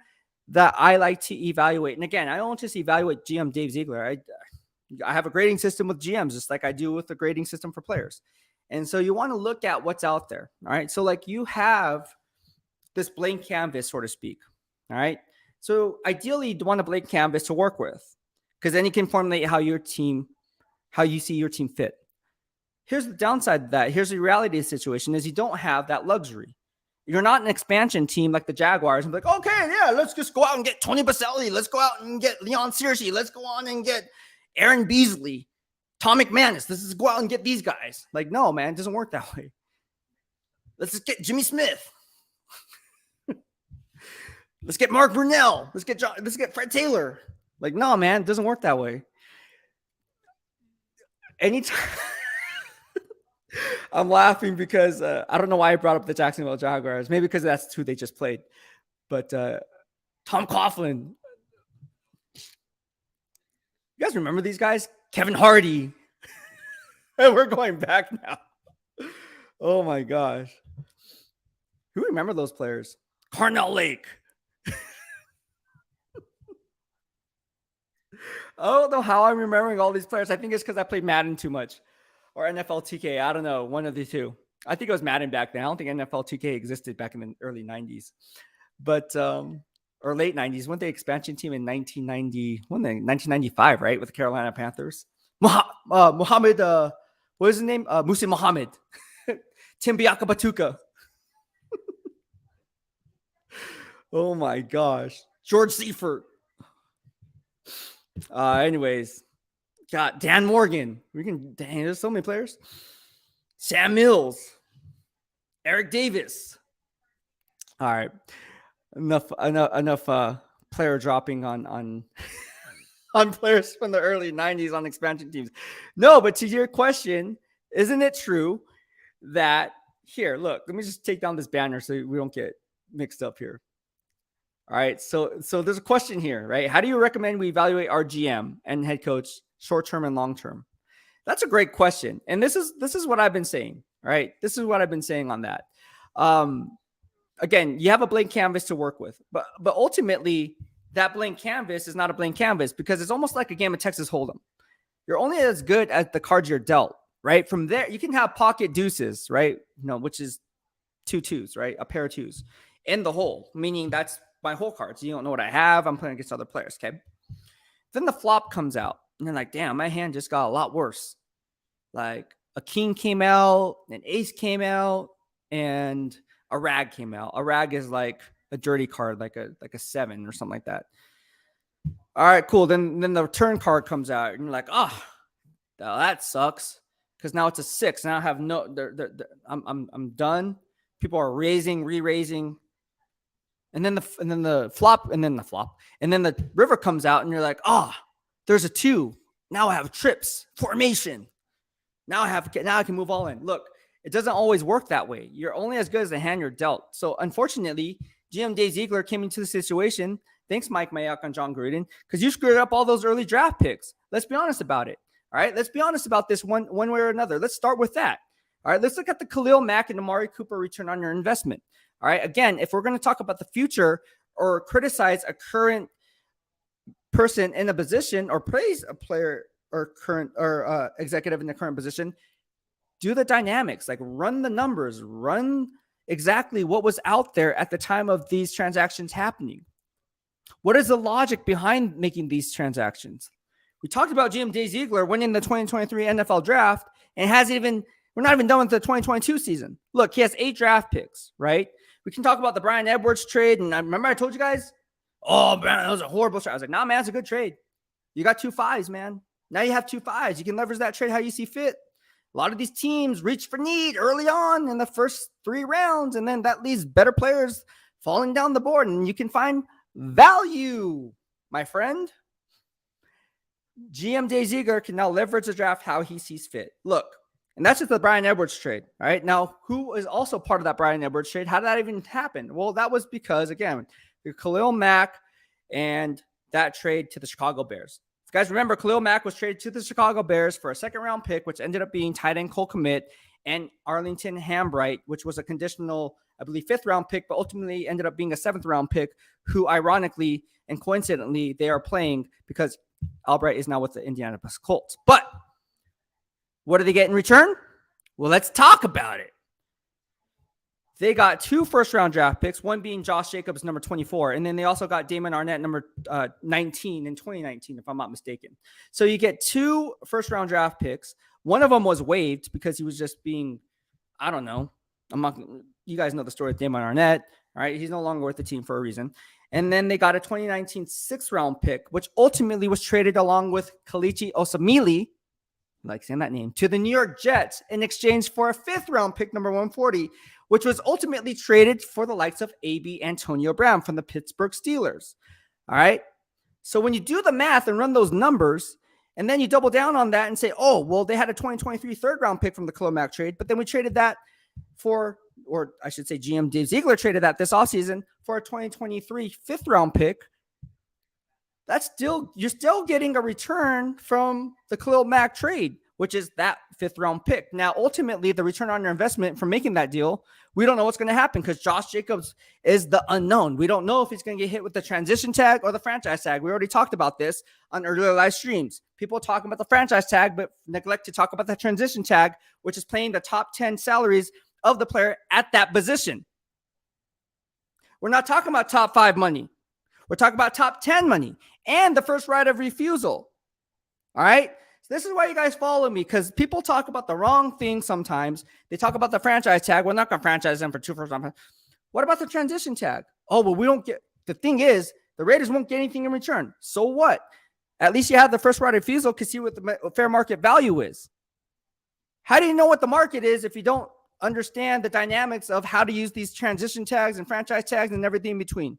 that I like to evaluate, and again, I don't just evaluate GM Dave Ziegler. I have a grading system with GMs, just like I do with the grading system for players. And so you want to look at what's out there. All right. So like you have this blank canvas, so to speak. All right. So ideally you want a blank canvas to work with, because then you can formulate how you see your team fit. Here's the downside of that. Here's the reality of the situation is you don't have that luxury. You're not an expansion team like the Jaguars and be like, okay, yeah, let's just go out and get Tony Baselli. Let's go out and get Leon Searcy. Let's go on and get Aaron Beasley, Tom McManus. Let's just go out and get these guys. Like, no, man, it doesn't work that way. Let's just get Jimmy Smith. Let's get Mark Brunell. Let's get Fred Taylor. Like, no, man, it doesn't work that way. Anytime. I'm laughing because I don't know why I brought up the Jacksonville Jaguars. Maybe because that's who they just played. But Tom Coughlin. You guys remember these guys? Kevin Hardy. We're going back now. Oh, my gosh. Who remember those players? Carnell Lake. I don't know how I'm remembering all these players. I think it's because I played Madden too much. Or NFL 2K. I don't know. One of the two. I think it was Madden back then. I don't think NFL 2K existed back in the early 90s. But, or late 90s. Went the expansion team in 1995, right? With the Carolina Panthers. Muhammad, what is his name? Musa Muhammad. Tim Biaka Batuka. Oh my gosh. George Seifert. Anyways, Got Dan Morgan. Dang, there's so many players. Sam Mills. Eric Davis. All right. Enough player dropping on on players from the early 90s on expansion teams. No, but to your question, isn't it true that here, look, let me just take down this banner so we don't get mixed up here. All right. So there's a question here, right? How do you recommend we evaluate our GM and head coach short-term and long-term? That's a great question. And this is what I've been saying, right? This is what I've been saying on that. Again, you have a blank canvas to work with, but ultimately that blank canvas is not a blank canvas because it's almost like a game of Texas Hold'em. You're only as good as the cards you're dealt, right? From there, you can have pocket deuces, right? Which is 2 2s, right? A pair of 2s in the hole, meaning that's my whole cards. You don't know what I have. I'm playing against other players, okay? Then the flop comes out, and you're like, damn, my hand just got a lot worse. Like a king came out, an ace came out, and a rag came out. A rag is like a dirty card, like a 7 or something like that. All right, cool. Then the turn card comes out, and you're like, oh, that sucks, because now it's a 6. Now I have I'm done. People are raising, re-raising, and then the flop, and then the river comes out, and you're like, oh, there's a 2. Now I have trips, formation. Now I can move all in. Look, it doesn't always work that way. You're only as good as the hand you're dealt. So unfortunately, GM Dave Ziegler came into the situation. Thanks, Mike Mayock and John Gruden, because you screwed up all those early draft picks. Let's be honest about it. All right, let's be honest about this one way or another. Let's start with that. All right, let's look at the Khalil Mack and Amari Cooper return on your investment. All right, again, if we're going to talk about the future or criticize a current person in a position or praise a player or current or executive in the current position, do the dynamics, like run the numbers, run exactly what was out there at the time of these transactions happening. What is the logic behind making these transactions? We talked about GM Dave Ziegler winning the 2023 NFL draft and we're not even done with the 2022 season. Look, he has 8 draft picks, right? We can talk about the Bryan Edwards trade. And I remember I told you guys, oh, man, that was a horrible trade. I was like, nah, man, it's a good trade. You got 2 5s, man. Now you have 2 5s. You can leverage that trade how you see fit. A lot of these teams reach for need early on in the first 3 rounds, and then that leaves better players falling down the board, and you can find value, my friend. GM Dave Ziegler can now leverage the draft how he sees fit. Look, and that's just the Bryan Edwards trade, all right? Now, who is also part of that Bryan Edwards trade? How did that even happen? Well, that was because, again, Khalil Mack and that trade to the Chicago Bears. If you guys remember, Khalil Mack was traded to the Chicago Bears for a 2nd-round pick, which ended up being tight end Cole Kmet, and Arlington Hambright, which was a conditional, I believe, 5th-round pick, but ultimately ended up being a 7th-round pick, who ironically and coincidentally, they are playing because Albright is now with the Indianapolis Colts. But what do they get in return? Well, let's talk about it. They got 2 first-round draft picks, one being Josh Jacobs, number 24, and then they also got Damon Arnett, number 19 in 2019, if I'm not mistaken. So you get 2 first-round draft picks. One of them was waived because he was just being, I don't know. You guys know the story with Damon Arnett, all right? He's no longer with the team for a reason. And then they got a 2019 6th-round pick, which ultimately was traded along with Kalichi Osamili, like saying that name, to the New York Jets in exchange for a 5th-round pick, number 140, which was ultimately traded for the likes of A.B. Antonio Brown from the Pittsburgh Steelers. All right. So when you do the math and run those numbers, and then you double down on that and say, oh, well, they had a 2023 3rd-round pick from the Khalil Mack trade, but then we traded that for, or I should say GM Dave Ziegler traded that this offseason for a 2023 5th-round pick. You're still getting a return from the Khalil Mack trade, which is that 5th-round pick. Now, ultimately, the return on your investment from making that deal, we don't know what's going to happen because Josh Jacobs is the unknown. We don't know if he's going to get hit with the transition tag or the franchise tag. We already talked about this on earlier live streams. People talking about the franchise tag, but neglect to talk about the transition tag, which is paying the top 10 salaries of the player at that position. We're not talking about top 5 money. We're talking about top 10 money and the first right of refusal. All right. This is why you guys follow me, because people talk about the wrong thing sometimes. They talk about the franchise tag. We're not going to franchise them for 2 first round. What about the transition tag? Oh, well, we don't get. The thing is, the Raiders won't get anything in return. So what? At least you have the first right of refusal to see what the fair market value is. How do you know what the market is if you don't understand the dynamics of how to use these transition tags and franchise tags and everything in between?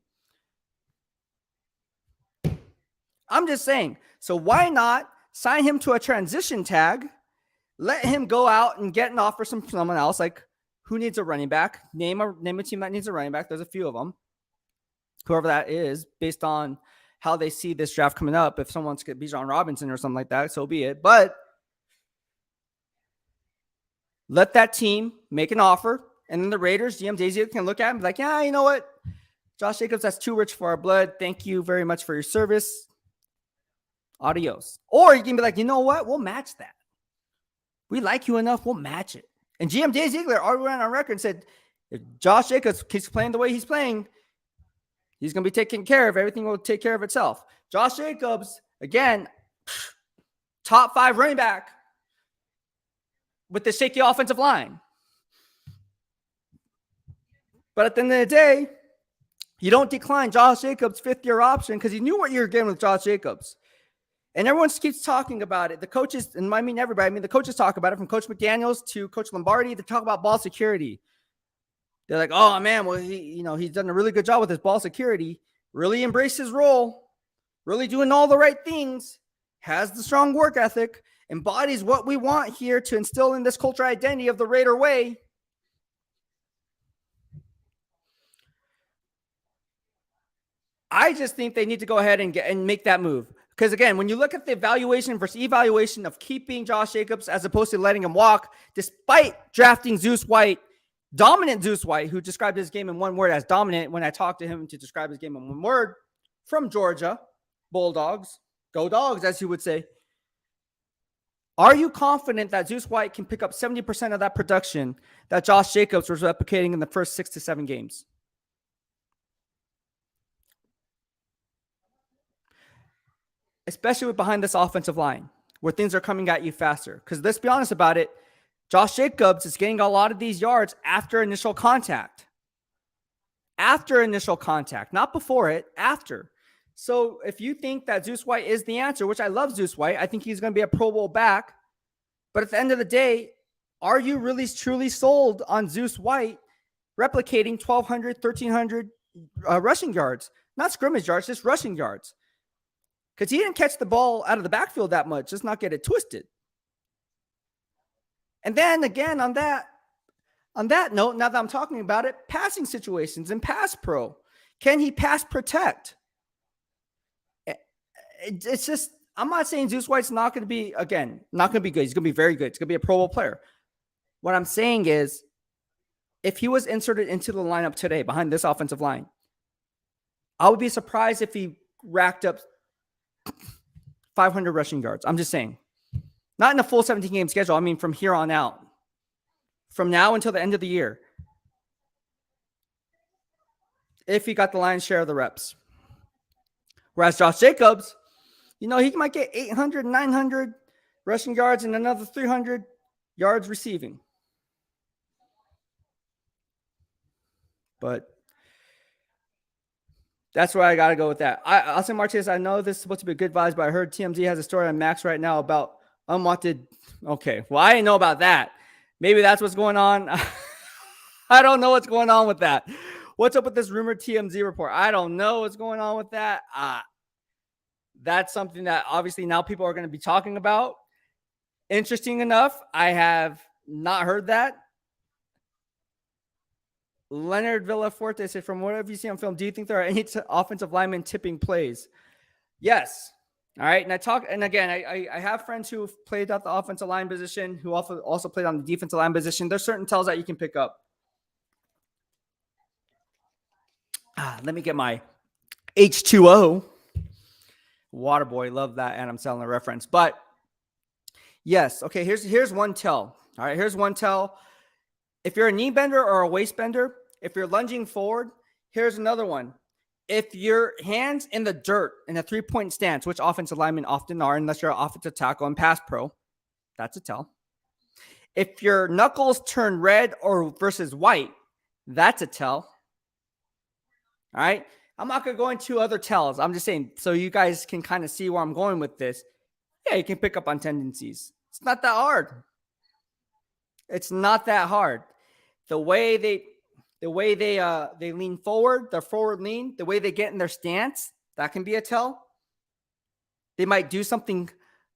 I'm just saying. So why not sign him to a transition tag? Let him go out and get an offer from someone else. Like, who needs a running back? Name a team that needs a running back. There's a few of them. Whoever that is, based on how they see this draft coming up. If someone's going to be Bijan Robinson or something like that, so be it. But let that team make an offer, and then the Raiders, GM Dave Ziegler, can look at him and be like, yeah, you know what? Josh Jacobs, that's too rich for our blood. Thank you very much for your service. Adios. Or you can be like, you know what? We'll match that. We like you enough. We'll match it. And GM Dave Ziegler already went on record and said, if Josh Jacobs keeps playing the way he's playing, he's going to be taken care of. Everything will take care of itself. Josh Jacobs, again, top 5 running back with the shaky offensive line. But at the end of the day, you don't decline Josh Jacobs' 5th-year option because you knew what you were getting with Josh Jacobs. And everyone keeps talking about it. The coaches, and I mean everybody, I mean the coaches talk about it, from Coach McDaniels to Coach Lombardi. They talk about ball security. They're like, oh man, well, he's done a really good job with his ball security. Really embraced his role. Really doing all the right things. Has the strong work ethic. Embodies what we want here to instill in this culture identity of the Raider way. I just think they need to go ahead and make that move. Because again, when you look at the evaluation versus evaluation of keeping Josh Jacobs as opposed to letting him walk, despite drafting Zeus White, dominant Zeus White, who described his game in one word as dominant when I talked to him to describe his game in one word, from Georgia, Bulldogs, go Dogs, as he would say. Are you confident that Zeus White can pick up 70% of that production that Josh Jacobs was replicating in the first 6 to 7 games? Especially with behind this offensive line, where things are coming at you faster. Because let's be honest about it, Josh Jacobs is getting a lot of these yards after initial contact. After initial contact, not before it, after. So if you think that Zeus White is the answer, which I love Zeus White, I think he's going to be a Pro Bowl back. But at the end of the day, are you really truly sold on Zeus White replicating 1,200, 1,300 rushing yards? Not scrimmage yards, just rushing yards. Because he didn't catch the ball out of the backfield that much. Just not get it twisted. And then again, on that note, now that I'm talking about it, passing situations and pass pro. Can he pass protect? It's just, I'm not saying Zeus White's not going to be, again, not going to be good. He's going to be very good. He's going to be a Pro Bowl player. What I'm saying is, if he was inserted into the lineup today behind this offensive line, I would be surprised if he racked up 500 rushing yards. I'm just saying. Not in a full 17-game schedule. I mean, from here on out. From now until the end of the year. If he got the lion's share of the reps. Whereas Josh Jacobs, he might get 800, 900 rushing yards and another 300 yards receiving. But that's where I got to go with that. Austin Martinez, I know this is supposed to be good vibes, but I heard TMZ has a story on Max right now about unwanted. Okay, well, I didn't know about that. Maybe that's what's going on. I don't know what's going on with that. What's up with this rumored TMZ report? I don't know what's going on with that. That's something that obviously now people are going to be talking about. Interesting enough, I have not heard that. Leonard Villaforte said, from whatever you see on film, do you think there are any offensive linemen tipping plays? Yes. All right. And again, I have friends who have played at the offensive line position, who also played on the defensive line position. There's certain tells that you can pick up. Let me get my H2O. Waterboy, love that Adam Sandler reference. But yes, okay, here's one tell. All right, here's one tell. If you're a knee bender or a waist bender, if you're lunging forward, here's another one. If your hands in the dirt in a three-point stance, which offensive linemen often are, unless you're an offensive tackle and pass pro, that's a tell. If your knuckles turn red or versus white, that's a tell. All right. I'm not going to go into other tells. I'm just saying so you guys can kind of see where I'm going with this. Yeah, you can pick up on tendencies. It's not that hard. It's not that hard. The way they lean forward, their forward lean, the way they get in their stance, that can be a tell. They might do something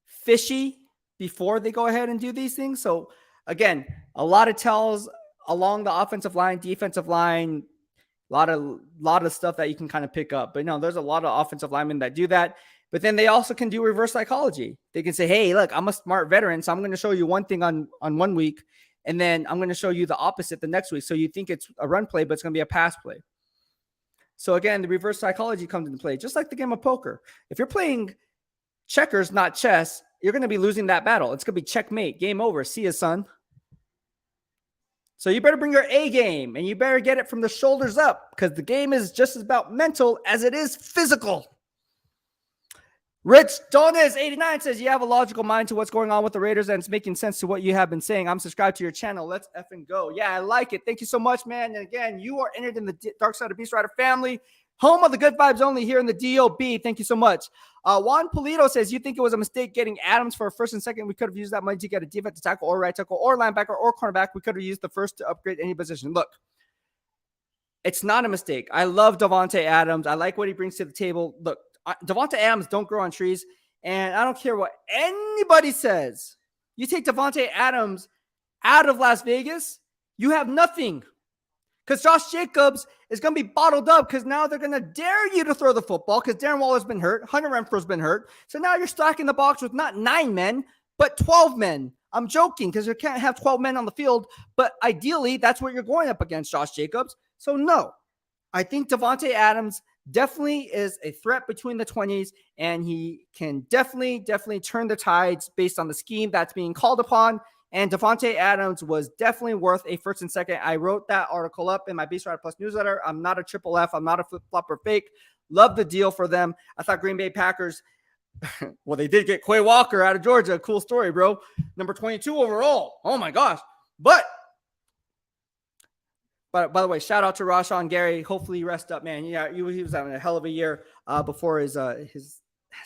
fishy before they go ahead and do these things. So again, a lot of tells along the offensive line, defensive line, a lot of stuff that you can kind of pick up. But no, there's a lot of offensive linemen that do that. But then they also can do reverse psychology. They can say, hey, look, I'm a smart veteran, so I'm going to show you one thing on 1 week, and then I'm going to show you the opposite the next week. So you think it's a run play, but it's going to be a pass play. So again, the reverse psychology comes into play, just like the game of poker. If you're playing checkers, not chess, you're going to be losing that battle. It's going to be checkmate, game over. See ya, son. So you better bring your A game, and you better get it from the shoulders up, because the game is just as about mental as it is physical. Rich Donis 89 says, you have a logical mind to what's going on with the Raiders, and it's making sense to what you have been saying. I'm subscribed to your channel. Let's effing go. Yeah, I like it. Thank you so much, man. And again, you are entered in the Dark Side of BEASTwriter family, home of the good vibes only here in the DOB. Thank you so much. Juan Polito says, you think it was a mistake getting Adams for a first and second? We could have used that money to get a defensive tackle or right tackle or linebacker or cornerback. We could have used the first to upgrade any position. Look, it's not a mistake. I love Davante Adams. I like what he brings to the table. Look, Davante Adams don't grow on trees, and I don't care what anybody says. You take Davante Adams out of Las Vegas, you have nothing. Because Josh Jacobs is going to be bottled up, because now they're going to dare you to throw the football because Darren Waller's been hurt. Hunter Renfro's been hurt. So now you're stacking the box with not 9 men, but 12 men. I'm joking because you can't have 12 men on the field, but ideally that's what you're going up against, Josh Jacobs. So no, I think Davante Adams definitely is a threat between the 20s, and he can definitely turn the tides based on the scheme that's being called upon. And Davante Adams was definitely worth a first and second. I wrote that article up in my BEASTwriter Plus newsletter. I'm not a triple F. I'm not a flip-flop or fake. Love the deal for them. I thought Green Bay Packers, well, they did get Quay Walker out of Georgia. Cool story, bro. Number 22 overall. Oh, my gosh. But by the way, shout out to Rashawn Gary. Hopefully he rests up, man. Yeah, he was having a hell of a year before his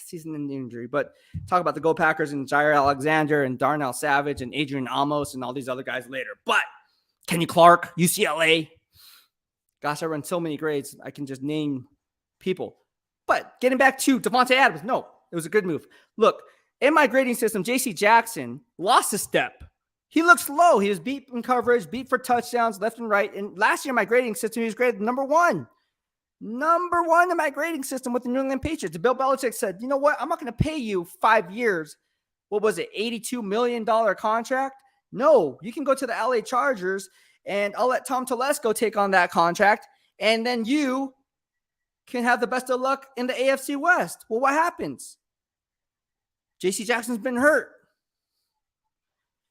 season-ending injury. But talk about the Go Packers and Jair Alexander and Darnell Savage and Adrian Amos and all these other guys later. But Kenny Clark, UCLA. Gosh, I run so many grades. I can just name people. But getting back to Davante Adams, no, it was a good move. Look, in my grading system, J.C. Jackson lost a step. He looks low. He was beat in coverage, beat for touchdowns left and right. And last year, my grading system, he was graded number one. Number one in my grading system with the New England Patriots. Bill Belichick said, you know what? I'm not going to pay you 5 years. What was it? $82 million contract? No, you can go to the LA Chargers, and I'll let Tom Telesco take on that contract. And then you can have the best of luck in the AFC West. Well, what happens? J.C. Jackson's been hurt.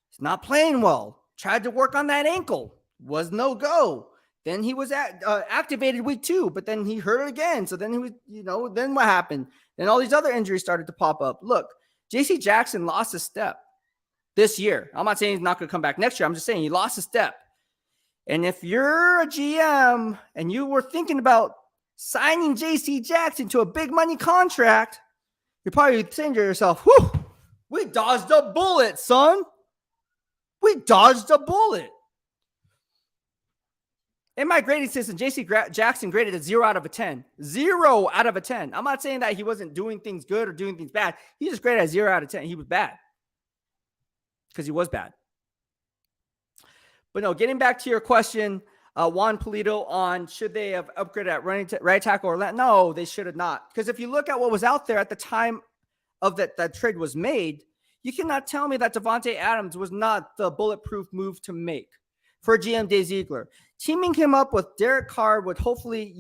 He's not playing well. Tried to work on that ankle. Was no go. Then he was activated week 2, but then he hurt it again. So then he was, then what happened? Then all these other injuries started to pop up. Look, J.C. Jackson lost a step this year. I'm not saying he's not going to come back next year. I'm just saying he lost a step. And if you're a GM and you were thinking about signing J.C. Jackson to a big money contract, you're probably saying to yourself, whew, we dodged a bullet, son. We dodged a bullet. In my grading system, J.C. Jackson graded a 0 out of a 10. 0 out of a 10. I'm not saying that he wasn't doing things good or doing things bad. He just graded a 0 out of 10. He was bad. Because he was bad. But no, getting back to your question, Juan Polito, on should they have upgraded at right tackle or left? No, they should have not. Because if you look at what was out there at the time of that trade was made, you cannot tell me that Davante Adams was not the bulletproof move to make for GM Dave Ziegler. Teaming him up with Derek Carr would hopefully,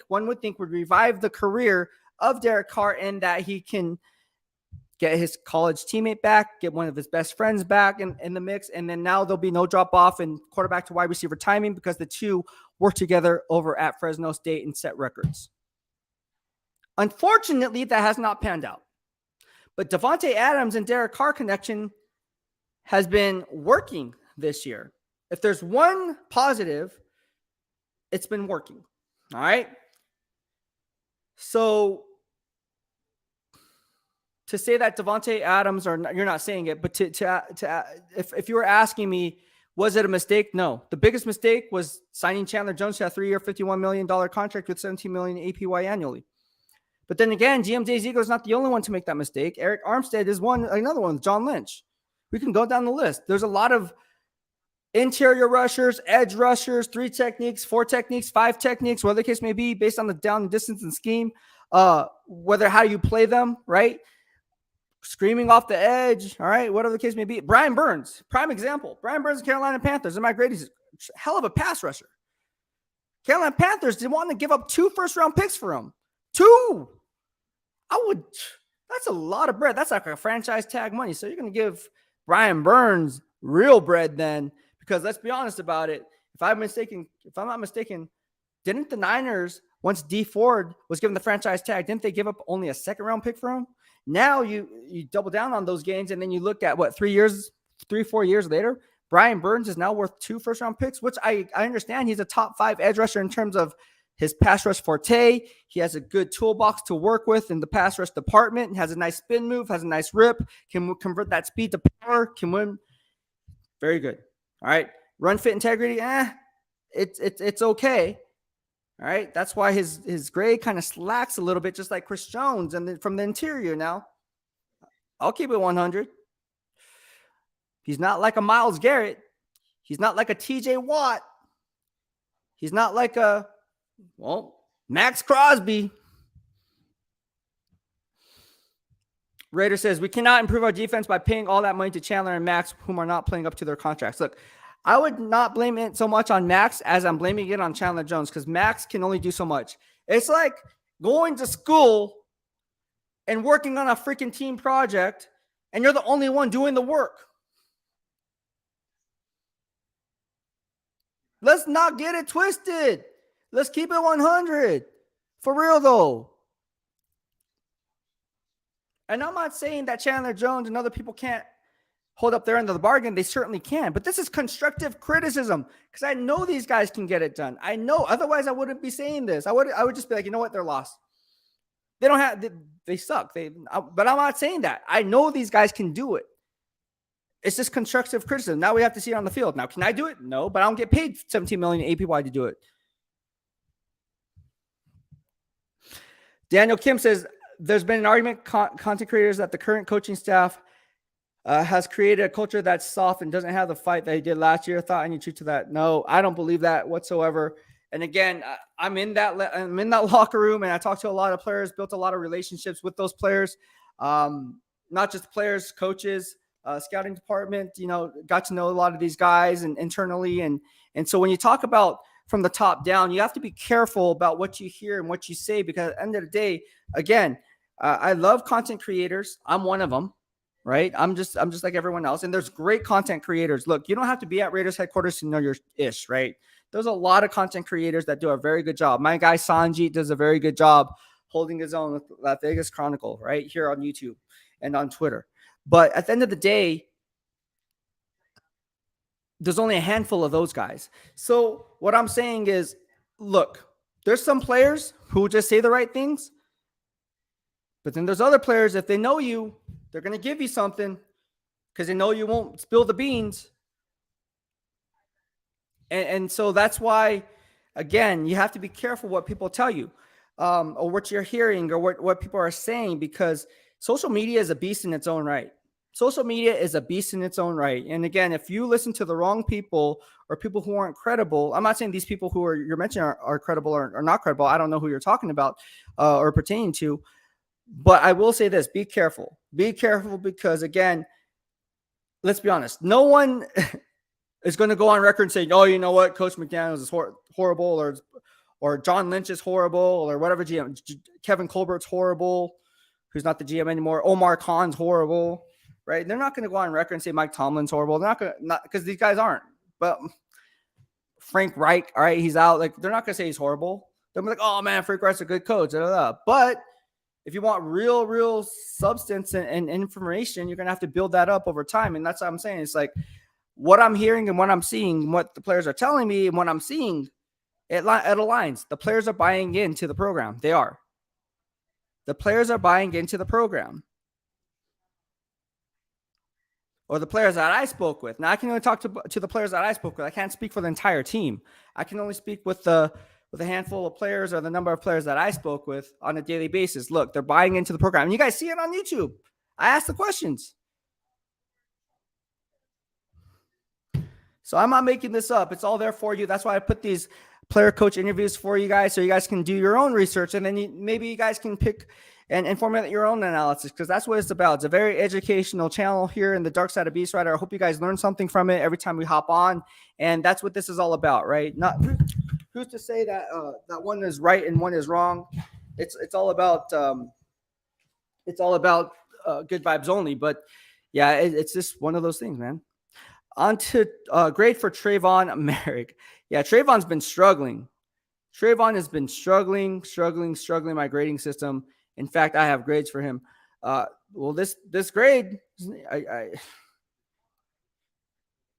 one would think would revive the career of Derek Carr, in that he can get his college teammate back, get one of his best friends back in the mix, and then now there'll be no drop off in quarterback to wide receiver timing, because the two work together over at Fresno State and set records. Unfortunately, that has not panned out. But Davante Adams and Derek Carr connection has been working this year. If there's one positive, it's been working. All right. So to say that Devontae Adams, or you're not saying it, but if you were asking me, was it a mistake? No. The biggest mistake was signing Chandler Jones to a 3-year, $51 million contract with $17 million APY annually. But then again, GM Dave Ziegler is not the only one to make that mistake. Eric Armstead is another one, John Lynch. We can go down the list. There's a lot of interior rushers, edge rushers, 3 techniques, 4 techniques, 5 techniques, whatever the case may be, based on the down distance and scheme, whether how you play them, right? Screaming off the edge, all right, whatever the case may be. Brian Burns, prime example. Brian Burns, Carolina Panthers, and Mike Grady's hell of a pass rusher. Carolina Panthers didn't want to give up 2 first-round picks for him. 2. That's a lot of bread. That's like a franchise tag money. So you're going to give Brian Burns real bread then, because let's be honest about it. If I'm not mistaken, didn't the Niners, once D Ford was given the franchise tag, didn't they give up only a 2nd-round pick for him? Now you double down on those gains, and then you look at what 3-4 years later, Brian Burns is now worth 2 first-round picks, which I understand he's a top 5 edge rusher in terms of his pass rush forte. He has a good toolbox to work with in the pass rush department. Has a nice spin move, has a nice rip, can convert that speed to power, can win. Very good. All right, run fit integrity. It's okay. All right, that's why his grade kind of slacks a little bit, just like Chris Jones, and then from the interior now. I'll keep it 100. He's not like a Myles Garrett. He's not like a TJ Watt. He's not like Max Crosby. Raider says, we cannot improve our defense by paying all that money to Chandler and Max, whom are not playing up to their contracts. Look, I would not blame it so much on Max as I'm blaming it on Chandler Jones, because Max can only do so much. It's like going to school and working on a freaking team project, and you're the only one doing the work. Let's not get it twisted. Let's keep it 100. For real, though. And I'm not saying that Chandler Jones and other people can't hold up their end of the bargain. They certainly can. But this is constructive criticism, because I know these guys can get it done. I know. Otherwise, I wouldn't be saying this. I would just be like, you know what? They're lost. They don't have. They suck. But I'm not saying that. I know these guys can do it. It's just constructive criticism. Now we have to see it on the field. Now, can I do it? No, but I don't get paid $17 million APY to do it. Daniel Kim says, there's been an argument, content creators, that the current coaching staff has created a culture that's soft and doesn't have the fight that he did last year. Thought any truth to that? No, I don't believe that whatsoever. And again, I'm in that locker room, and I talked to a lot of players, built a lot of relationships with those players, not just players, coaches, scouting department. Got to know a lot of these guys and internally, and so when you talk about from the top down, you have to be careful about what you hear and what you say, because at the end of the day, again, I love content creators. I'm one of them, right? I'm just like everyone else. And there's great content creators. Look, you don't have to be at Raiders headquarters to know your ish, right? There's a lot of content creators that do a very good job. My guy Sanjit does a very good job holding his own with Las Vegas Chronicle, right here on YouTube and on Twitter. But at the end of the day, there's only a handful of those guys. So what I'm saying is, look, there's some players who just say the right things, but then there's other players, if they know you, they're going to give you something because they know you won't spill the beans. And so that's why, again, you have to be careful what people tell you, or what you're hearing, or what people are saying, because social media is a beast in its own right. Social media is a beast in its own right. And again, if you listen to the wrong people or people who aren't credible, I'm not saying these people who you're mentioning are credible or not credible. I don't know who you're talking about or pertaining to. But I will say this, be careful. Be careful, because again, let's be honest. No one is going to go on record and say, oh, you know what, Coach McDaniels is horrible, or John Lynch is horrible, or whatever GM, Kevin Colbert's horrible, who's not the GM anymore. Omar Khan's horrible. Right? They're not going to go on record and say Mike Tomlin's horrible. They're not going to, because these guys aren't. But Frank Reich, all right, he's out. Like, they're not going to say he's horrible. They're like, oh man, Frank Reich's a good coach. Blah, blah, blah. But if you want real substance and information, you're going to have to build that up over time. And that's what I'm saying. It's like what I'm hearing and what I'm seeing, what the players are telling me and what I'm seeing, it aligns. The players are buying into the program. They are. The players are buying into the program. Or the players that I spoke with. Now, I can only talk to the players that I spoke with. I can't speak for the entire team. I can only speak with a handful of players or the number of players that I spoke with on a daily basis. Look, they're buying into the program. And you guys see it on YouTube. I ask the questions. So I'm not making this up. It's all there for you. That's why I put these player coach interviews for you guys so you guys can do your own research. And then maybe you guys can pick and formulate your own analysis, because that's what it's about. It's a very educational channel here in the dark side of BEASTwriter. I hope you guys learn something from it every time we hop on. And that's what this is all about, right? Not who's to say that that one is right and one is wrong. It's all about good vibes only. But yeah, it's just one of those things, man. On to grade for Trayvon Merrick. Yeah, Trayvon's been struggling. Trayvon has been struggling my grading system. In fact, I have grades for him. Well, this grade, I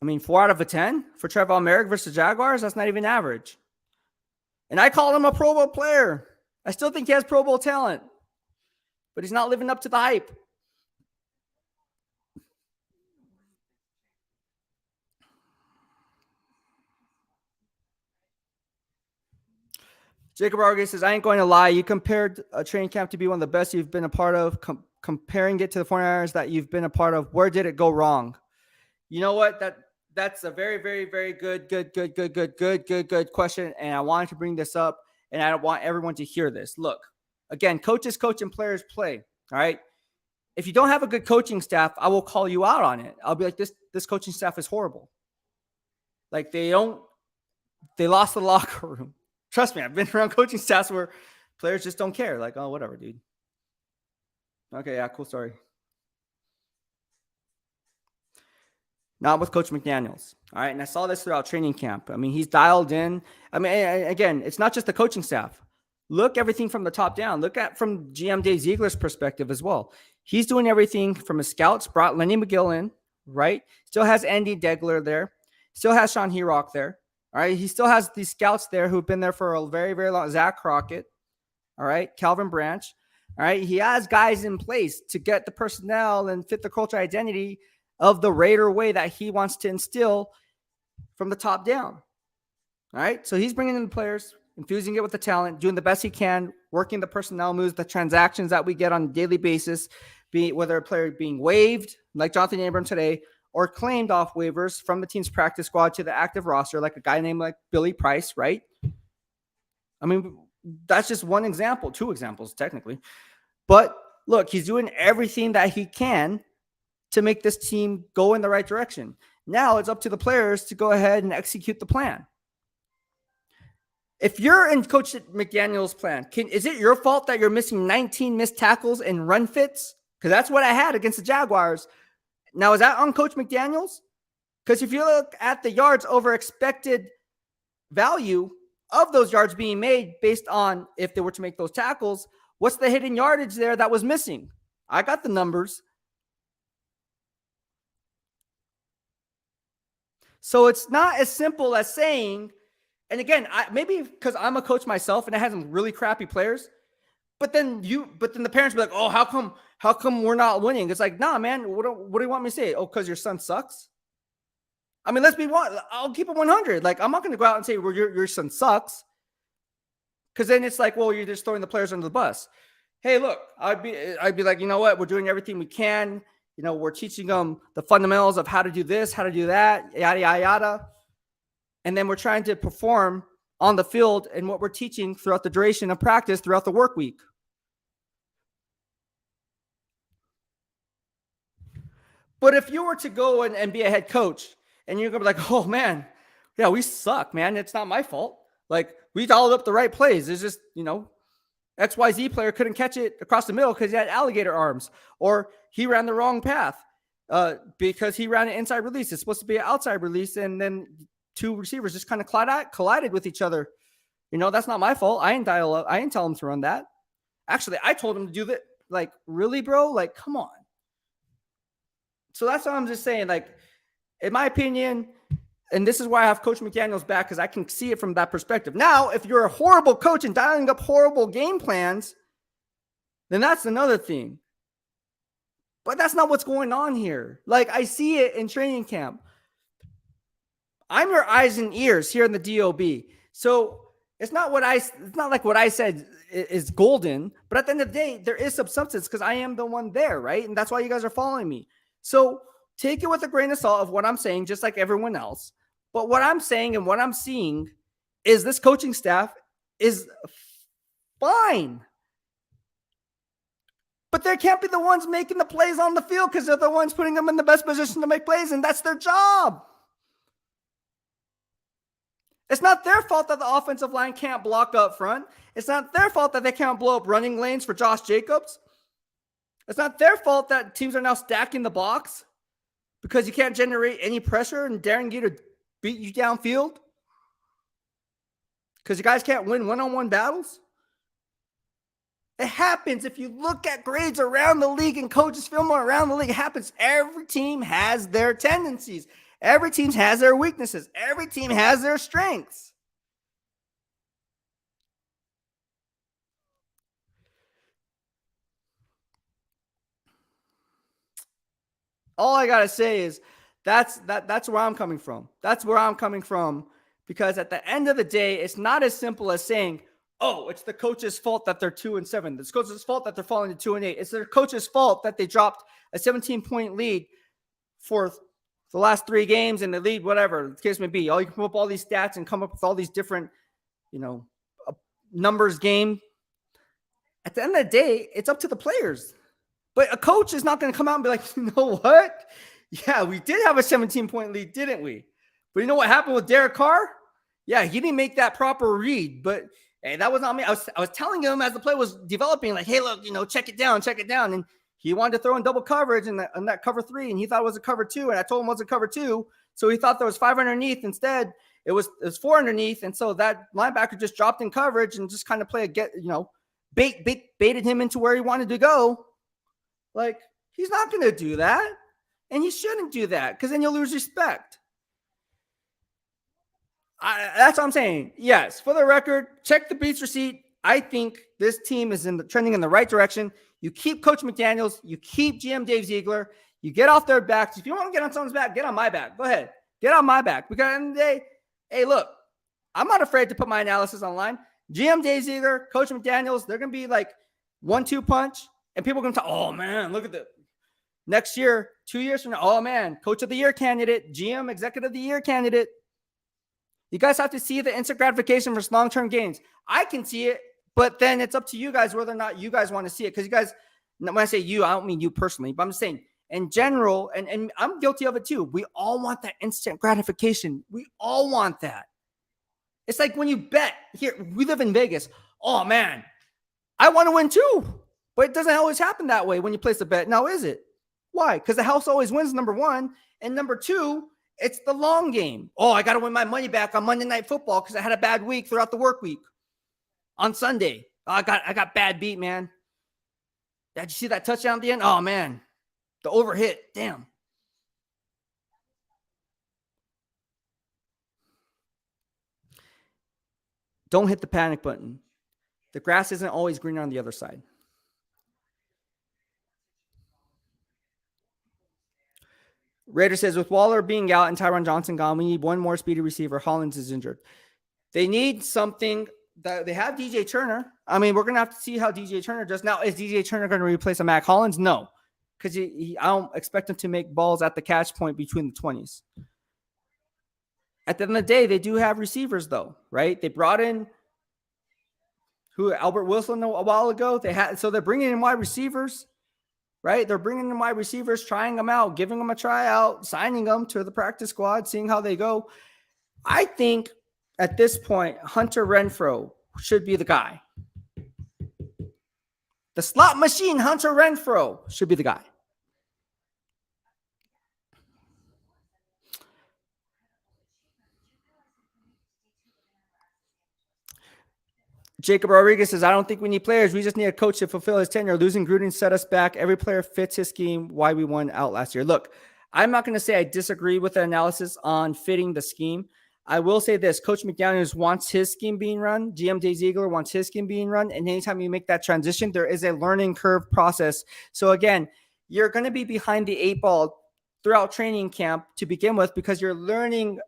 mean, 4 out of 10 for Trayvon Merrick versus Jaguars. That's not even average. And I call him a Pro Bowl player. I still think he has Pro Bowl talent, but he's not living up to the hype. Jacob Argus says, I ain't going to lie. You compared a training camp to be one of the best you've been a part of, comparing it to the 49ers that you've been a part of. Where did it go wrong? You know what? That's a very, very, very good question. And I wanted to bring this up, and I want everyone to hear this. Look, again, coaches coach and players play. All right. If you don't have a good coaching staff, I will call you out on it. I'll be like, this coaching staff is horrible. Like they lost the locker room. Trust me, I've been around coaching staffs where players just don't care. Like, oh, whatever, dude. Okay, yeah, cool story. Not with Coach McDaniels. All right, and I saw this throughout training camp. I mean, he's dialed in. I mean, again, it's not just the coaching staff. Look everything from the top down. Look at from GM Dave Ziegler's perspective as well. He's doing everything from his scouts, brought Lenny McGill in, right? Still has Andy Degler there. Still has Sean Herock there. All right. He still has these scouts there who've been there for a very, very long. Zach Crockett. All right. Calvin Branch. All right. He has guys in place to get the personnel and fit the culture identity of the Raider way that he wants to instill from the top down. All right. So he's bringing in the players, infusing it with the talent, doing the best he can, working the personnel moves, the transactions that we get on a daily basis, whether a player being waived, like Johnathan Abram today, or claimed off waivers from the team's practice squad to the active roster, like a guy named like Billy Price, right? I mean, that's just one example, 2 examples technically. But look, he's doing everything that he can to make this team go in the right direction. Now it's up to the players to go ahead and execute the plan. If you're in Coach McDaniel's plan, is it your fault that you're missing 19 missed tackles and run fits? Because that's what I had against the Jaguars. Now, is that on Coach McDaniels? Because if you look at the yards over expected value of those yards being made based on if they were to make those tackles, what's the hidden yardage there that was missing? I got the numbers. So it's not as simple as saying, and again, maybe because I'm a coach myself and I had some really crappy players, but then the parents be like, oh, how come we're not winning? It's like, nah, man, what do you want me to say? Oh, because your son sucks? I mean, I'll keep it 100. Like, I'm not going to go out and say, well, your son sucks. Because then it's like, well, you're just throwing the players under the bus. Hey, look, I'd be like, you know what? We're doing everything we can. You know, we're teaching them the fundamentals of how to do this, how to do that, yada, yada, yada. And then we're trying to perform on the field and what we're teaching throughout the duration of practice throughout the work week. But if you were to go and be a head coach and you're going to be like, oh, man, yeah, we suck, man. It's not my fault. Like, we dialed up the right plays. It's just, you know, XYZ player couldn't catch it across the middle because he had alligator arms, or he ran the wrong path because he ran an inside release. It's supposed to be an outside release, and then 2 receivers just kind of collided with each other. You know, that's not my fault. I didn't dial up. I didn't tell him to run that. Actually, I told him to do that. Like, really, bro? Like, come on. So that's what I'm just saying. Like, in my opinion, and this is why I have Coach McDaniels back, because I can see it from that perspective. Now, if you're a horrible coach and dialing up horrible game plans, then that's another thing. But that's not what's going on here. Like, I see it in training camp. I'm your eyes and ears here in the DOB. So it's not like what I said is golden, but at the end of the day, there is some substance because I am the one there, right? And that's why you guys are following me. So take it with a grain of salt of what I'm saying, just like everyone else. But what I'm saying and what I'm seeing is this coaching staff is fine. But they can't be the ones making the plays on the field because they're the ones putting them in the best position to make plays, and that's their job. It's not their fault that the offensive line can't block up front. It's not their fault that they can't blow up running lanes for Josh Jacobs. It's not their fault that teams are now stacking the box because you can't generate any pressure and daring you to beat you downfield because you guys can't win one-on-one battles. It happens. If you look at grades around the league and coaches film around the league, it happens. Every team has their tendencies. Every team has their weaknesses. Every team has their strengths. All I got to say is that's where I'm coming from. That's where I'm coming from because at the end of the day, it's not as simple as saying, oh, it's the coach's fault that they're 2-7. It's the coach's fault that they're falling to 2-8. It's their coach's fault that they dropped a 17-point lead for the last 3 games and the lead, whatever the case may be. You can come up all these stats and come up with all these different, numbers game. At the end of the day, it's up to the players. But a coach is not going to come out and be like, you know what? Yeah, we did have a 17-point lead, didn't we? But you know what happened with Derek Carr? Yeah, he didn't make that proper read, but hey, that was not me. I was telling him as the play was developing, like, hey, look, check it down. And he wanted to throw in double coverage in that cover 3, and he thought it was a cover 2, and I told him it wasn't cover 2, so he thought there was 5 underneath. Instead, it was 4 underneath, and so that linebacker just dropped in coverage and just kind of baited him into where he wanted to go. Like, he's not going to do that, and he shouldn't do that because then you'll lose respect. That's what I'm saying. Yes, for the record, check the Beats receipt. I think this team is trending in the right direction. You keep Coach McDaniels. You keep GM Dave Ziegler. You get off their backs. If you want to get on someone's back, get on my back. Go ahead. Get on my back. Because at the end of the day, hey, look, I'm not afraid to put my analysis online. GM Dave Ziegler, Coach McDaniels, they're going to be like 1-2 punch. And people are going to talk, oh, man, look at the next year, 2 years from now. Oh, man, Coach of the Year candidate, GM Executive of the Year candidate. You guys have to see the instant gratification versus long-term gains. I can see it, but then it's up to you guys whether or not you guys want to see it. Because you guys, when I say you, I don't mean you personally, but I'm just saying in general, and I'm guilty of it too. We all want that instant gratification. We all want that. It's like when you bet. Here, we live in Vegas. Oh, man, I want to win too. But it doesn't always happen that way when you place a bet. Now, is it? Why? Because the house always wins, number one. And number two, it's the long game. Oh, I got to win my money back on Monday Night Football because I had a bad week throughout the work week. On Sunday, I got bad beat, man. Did you see that touchdown at the end? Oh, man. The overhit. Damn. Don't hit the panic button. The grass isn't always greener on the other side. Raider says, with Waller being out and Tyron Johnson gone, we need one more speedy receiver. Hollins is injured. They need something that they have DJ Turner. I mean, we're going to have to see how DJ Turner does. Now, is DJ Turner going to replace a Mac Hollins? No, because I don't expect him to make balls at the catch point between the 20s. At the end of the day, they do have receivers, though, right? They brought in Albert Wilson a while ago. So they're bringing in wide receivers. Right? They're bringing in wide receivers, trying them out, giving them a tryout, signing them to the practice squad, seeing how they go. I think at this point, Hunter Renfrow should be the guy. The slot machine, Hunter Renfrow, should be the guy. Jacob Rodriguez says, I don't think we need players. We just need a coach to fulfill his tenure. Losing Gruden set us back. Every player fits his scheme. Why we won out last year. Look, I'm not going to say I disagree with the analysis on fitting the scheme. I will say this: Coach McDaniels wants his scheme being run. GM Dave Ziegler wants his scheme being run. And anytime you make that transition, there is a learning curve process. So again, you're going to be behind the 8 ball throughout training camp to begin with, because you're learning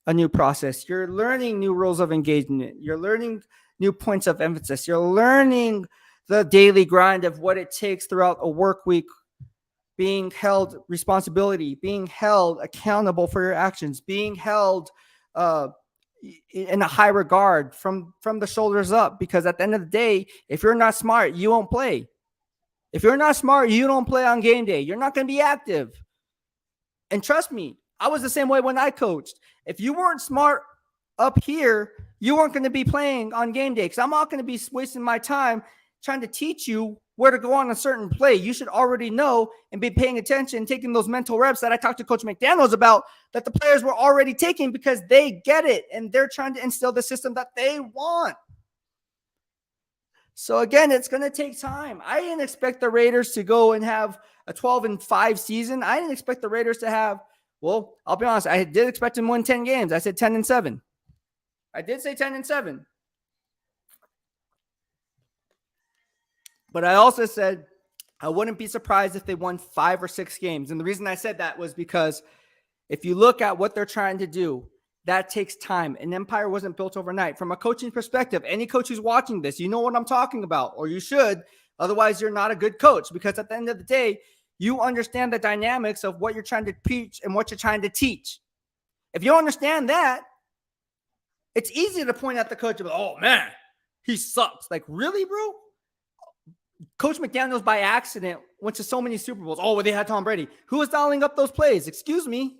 a new process. You're learning new rules of engagement. You're learning new points of emphasis. You're learning the daily grind of what it takes throughout a work week, being held responsibility, being held accountable for your actions, being held in a high regard from the shoulders up. Because at the end of the day, if you're not smart, you won't play. If you're not smart, you don't play on game day. You're not going to be active. And trust me, I was the same way when I coached. If you weren't smart up here, you weren't going to be playing on game day, because I'm not going to be wasting my time trying to teach you where to go on a certain play. You should already know and be paying attention, taking those mental reps that I talked to Coach McDaniels about, that the players were already taking, because they get it and they're trying to instill the system that they want. So again, it's going to take time. I didn't expect the Raiders to go and have a 12-5 season. I didn't expect the Raiders to have, well, I'll be honest, I did expect them to win 10 games. I said 10-7. I did say 10-7. But I also said I wouldn't be surprised if they won 5 or 6 games. And the reason I said that was because if you look at what they're trying to do, that takes time. An empire wasn't built overnight. From a coaching perspective, any coach who's watching this, you know what I'm talking about, or you should. Otherwise, you're not a good coach, because at the end of the day, you understand the dynamics of what you're trying to preach and what you're trying to teach. If you understand that, it's easy to point at the coach and be, oh, man, he sucks. Like, really, bro? Coach McDaniels, by accident, went to so many Super Bowls. Oh, well, they had Tom Brady. Who was dialing up those plays? Excuse me.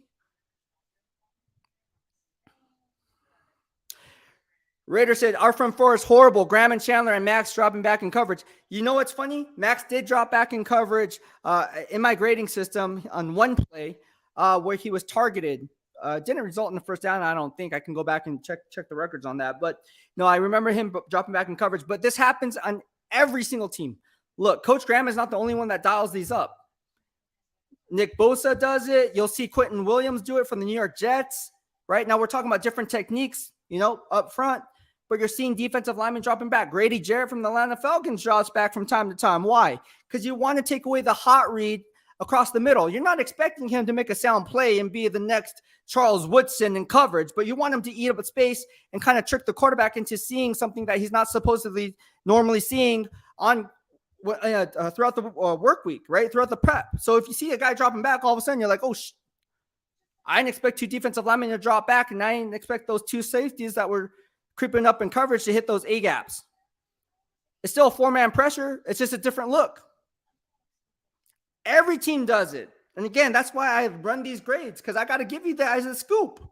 Raider said, our front four is horrible. Graham and Chandler and Max dropping back in coverage. You know what's funny? Max did drop back in coverage in my grading system on one play where he was targeted. Didn't result in the first down, I don't think. I can go back and check the records on that. But no, I remember him dropping back in coverage. But this happens on every single team. Look, Coach Graham is not the only one that dials these up. Nick Bosa does it. You'll see Quentin Williams do it from the New York Jets. Right now, we're talking about different techniques, up front. But you're seeing defensive linemen dropping back. Grady Jarrett from the Atlanta Falcons drops back from time to time. Why? Because you want to take away the hot read across the middle. You're not expecting him to make a sound play and be the next Charles Woodson in coverage, but you want him to eat up a space and kind of trick the quarterback into seeing something that he's not supposedly normally seeing on throughout the work week, right? Throughout the prep. So if you see a guy dropping back, all of a sudden you're like, oh, I didn't expect 2 defensive linemen to drop back, and I didn't expect those 2 safeties that were creeping up in coverage to hit those A gaps. It's still a 4-man pressure. It's just a different look. Every team does it. And again, that's why I run these grades, because I got to give you that as a scoop.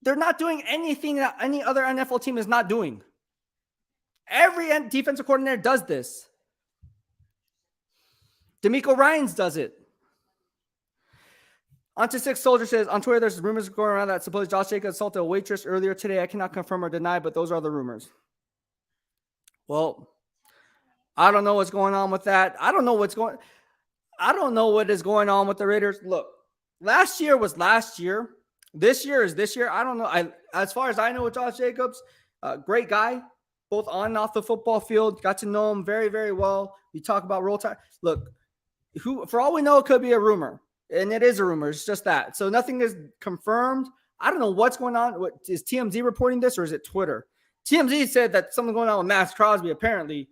They're not doing anything that any other NFL team is not doing. Every defensive coordinator does this. D'Amico Ryans does it. On to 6 Soldier says, on Twitter, there's rumors going around that supposed Josh Jacobs assaulted a waitress earlier today. I cannot confirm or deny, but those are the rumors. Well, I don't know what's going on with that. I don't know what is going on with the Raiders. Look, last year was last year. This year is this year. I don't know. As far as I know with Josh Jacobs, great guy, both on and off the football field. Got to know him very, very well. We talk about roll tide. Look, for all we know, it could be a rumor. And it is a rumor. It's just that. So nothing is confirmed. I don't know what's going on. What is TMZ reporting this, or is it Twitter? TMZ said that something's going on with Max Crosby, apparently.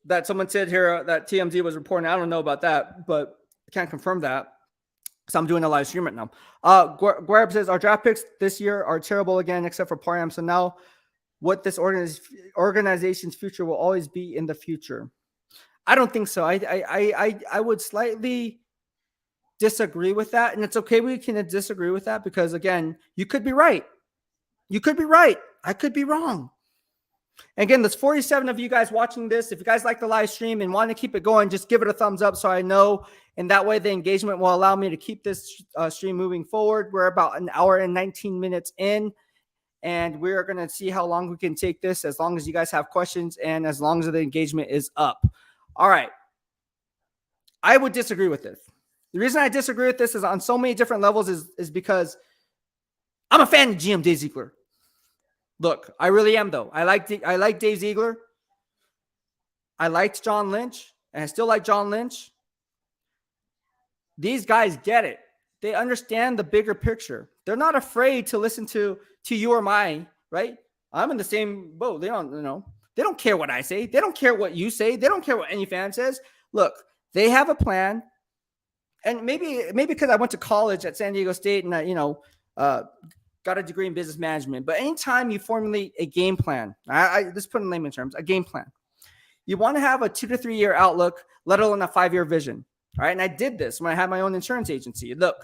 That someone said here that TMZ was reporting. I don't know about that, but I can't confirm that. So I'm doing a live stream right now. Guarab says, our draft picks this year are terrible again, except for Parham. So now what this organization's future will always be in the future. I don't think so. I would slightly disagree with that. And it's okay. We can disagree with that because, again, you could be right. You could be right. I could be wrong. And again, there's 47 of you guys watching this. If you guys like the live stream and want to keep it going, just give it a thumbs up so I know. And that way the engagement will allow me to keep this stream moving forward. We're about an hour and 19 minutes in. And we're going to see how long we can take this, as long as you guys have questions and as long as the engagement is up. All right. I would disagree with this. The reason I disagree with this is on so many different levels is because I'm a fan of GM Dave Ziegler. Look, I really am though. I like Dave Ziegler. I liked John Lynch, and I still like John Lynch. These guys get it. They understand the bigger picture. They're not afraid to listen to you or mine, right? I'm in the same boat. They don't care what I say. They don't care what you say. They don't care what any fan says. Look, they have a plan. And maybe because I went to college at San Diego State and got a degree in business management. But anytime you formulate a game plan, let's put it in layman terms, a game plan. You want to have a 2 to 3 year outlook, let alone a 5-year vision. All right. And I did this when I had my own insurance agency. Look,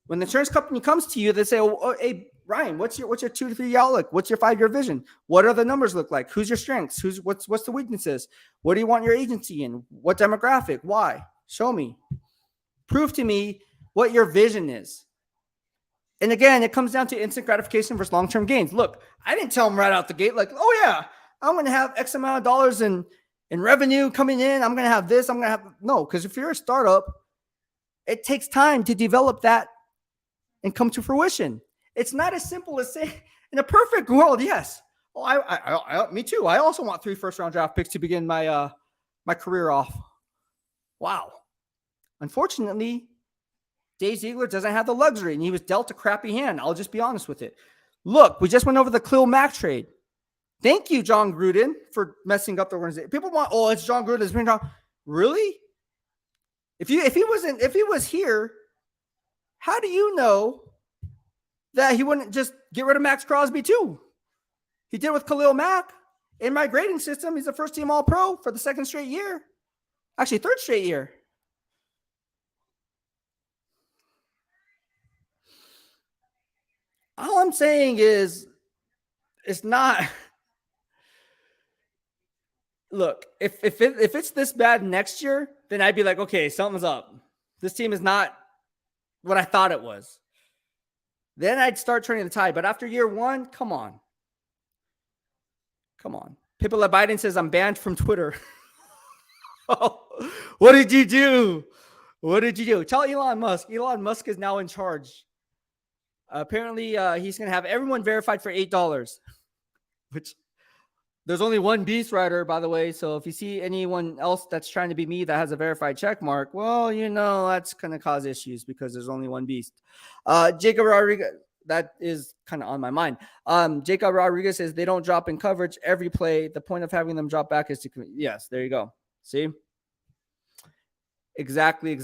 when the insurance company comes to you, they say, oh, hey, Ryan, what's your 2 to 3 year outlook? What's your 5-year vision? What are the numbers look like? Who's your strengths? What's the weaknesses? What do you want your agency in? What demographic? Why? Show me. Prove to me what your vision is. And again, it comes down to instant gratification versus long-term gains. Look, I didn't tell them right out the gate, like, oh yeah, I'm going to have X amount of dollars in revenue coming in. I'm going to have this. No, because if you're a startup, it takes time to develop that and come to fruition. It's not as simple as saying, in a perfect world, yes. Oh, me too. I also want 3 first-round draft picks to begin my career off. Wow. Unfortunately, Dave Ziegler doesn't have the luxury, and he was dealt a crappy hand. I'll just be honest with it. Look, we just went over the Khalil Mack trade. Thank you, John Gruden, for messing up the organization. People want, oh, it's John Gruden. It's been John. Really? If he was here, how do you know that he wouldn't just get rid of Max Crosby too? He did with Khalil Mack. In my grading system, he's a first-team All-Pro for the 2nd straight year. Actually, 3rd straight year. All I'm saying is, it's not. Look, if it's this bad next year, then I'd be like, okay, something's up. This team is not what I thought it was. Then I'd start turning the tide. But after year 1, come on. People at Biden says I'm banned from Twitter. Oh, what did you do? Tell Elon Musk. Elon Musk is now in charge. Apparently, he's going to have everyone verified for $8, which there's only one BEASTwriter, by the way. So if you see anyone else that's trying to be me that has a verified check mark, well, that's going to cause issues because there's only one Beast. Jacob Rodriguez, that is kind of on my mind. Jacob Rodriguez says they don't drop in coverage every play. The point of having them drop back is to, yes, there you go. See? Exactly.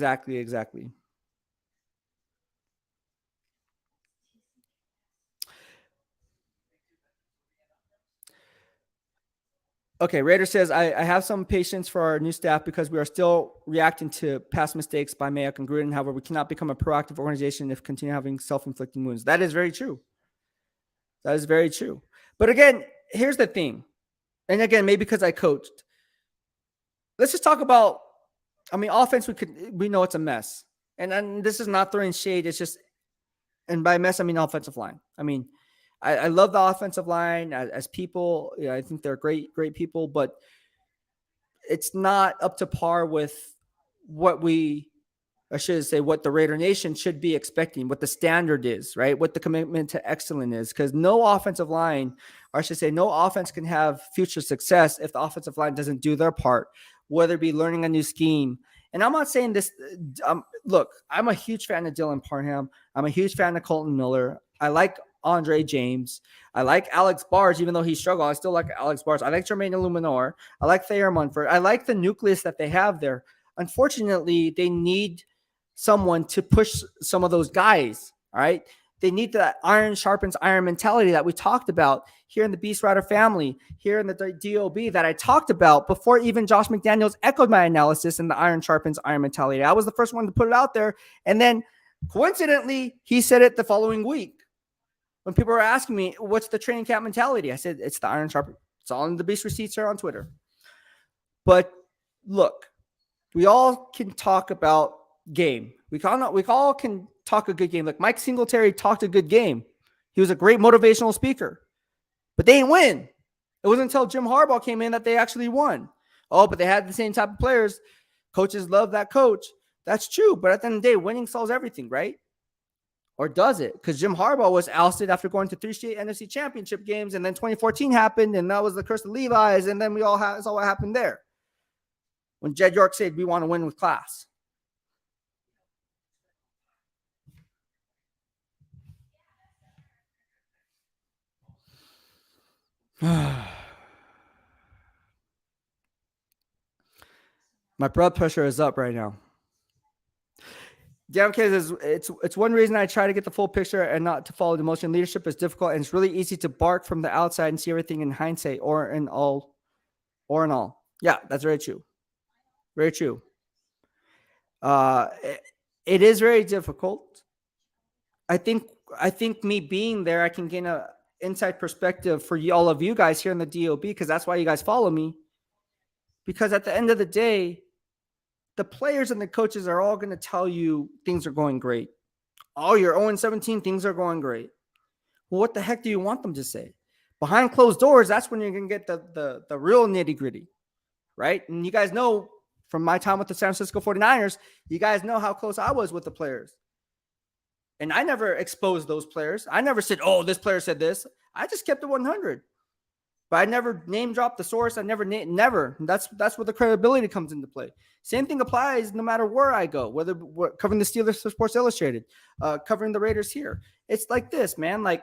Okay, Raider says, I have some patience for our new staff because we are still reacting to past mistakes by Mayock and Gruden. However, we cannot become a proactive organization if we continue having self-inflicting wounds. That is very true. But again, here's the thing. And again, maybe because I coached. Let's just talk about, offense, we know it's a mess. And this is not throwing shade. It's just, and by mess, I mean offensive line. I love the offensive line as people. I think they're great people, but it's not up to par with what the Raider Nation should be expecting, what the standard is, right? What the commitment to excellence is, because no offensive line, or I should say no offense can have future success if the offensive line doesn't do their part, whether it be learning a new scheme. And I'm not saying this, look, I'm a huge fan of Dylan Parham. I'm a huge fan of Colton Miller. I like Andre James. I like Alex Barge, even though he struggled. I still like Alex Barge. I like Jermaine Illuminor. I like Thayer Munford. I like the nucleus that they have there. Unfortunately, they need someone to push some of those guys. All right. They need that iron sharpens iron mentality that we talked about here in the BEASTwriter family, here in the DOB that I talked about before even Josh McDaniels echoed my analysis in the iron sharpens iron mentality. I was the first one to put it out there. And then coincidentally, he said it the following week. When people were asking me, what's the training camp mentality? I said, it's the iron sharp. It's all in the Beast receipts here on Twitter. But look, we all can talk about game. We all can talk a good game. Like Mike Singletary talked a good game. He was a great motivational speaker, but they didn't win. It wasn't until Jim Harbaugh came in that they actually won. Oh, but they had the same type of players. Coaches love that coach. That's true. But at the end of the day, winning solves everything, right? Or does it? Because Jim Harbaugh was ousted after going to 3 straight NFC championship games, and then 2014 happened, and that was the curse of Levi's, and then we all saw what happened there. When Jed York said, we want to win with class. My blood pressure is up right now. Damn kids, it's one reason I try to get the full picture and not to follow the emotion. Leadership is difficult, and it's really easy to bark from the outside and see everything in hindsight or in all. Yeah, that's very true. Very true. It is very difficult. I think me being there, I can gain a inside perspective for all of you guys here in the DOB, because that's why you guys follow me. Because at the end of the day, the players and the coaches are all going to tell you things are going great. Oh, you're 0-17, things are going great. Well, what the heck do you want them to say? Behind closed doors, that's when you're going to get the real nitty gritty, right? And you guys know from my time with the San Francisco 49ers, you guys know how close I was with the players. And I never exposed those players. I never said, oh, this player said this. I just kept it 100. But I never name dropped the source. I never. That's where the credibility comes into play. Same thing applies no matter where I go, whether we're covering the Steelers for Sports Illustrated, covering the Raiders here. It's like this, man. Like,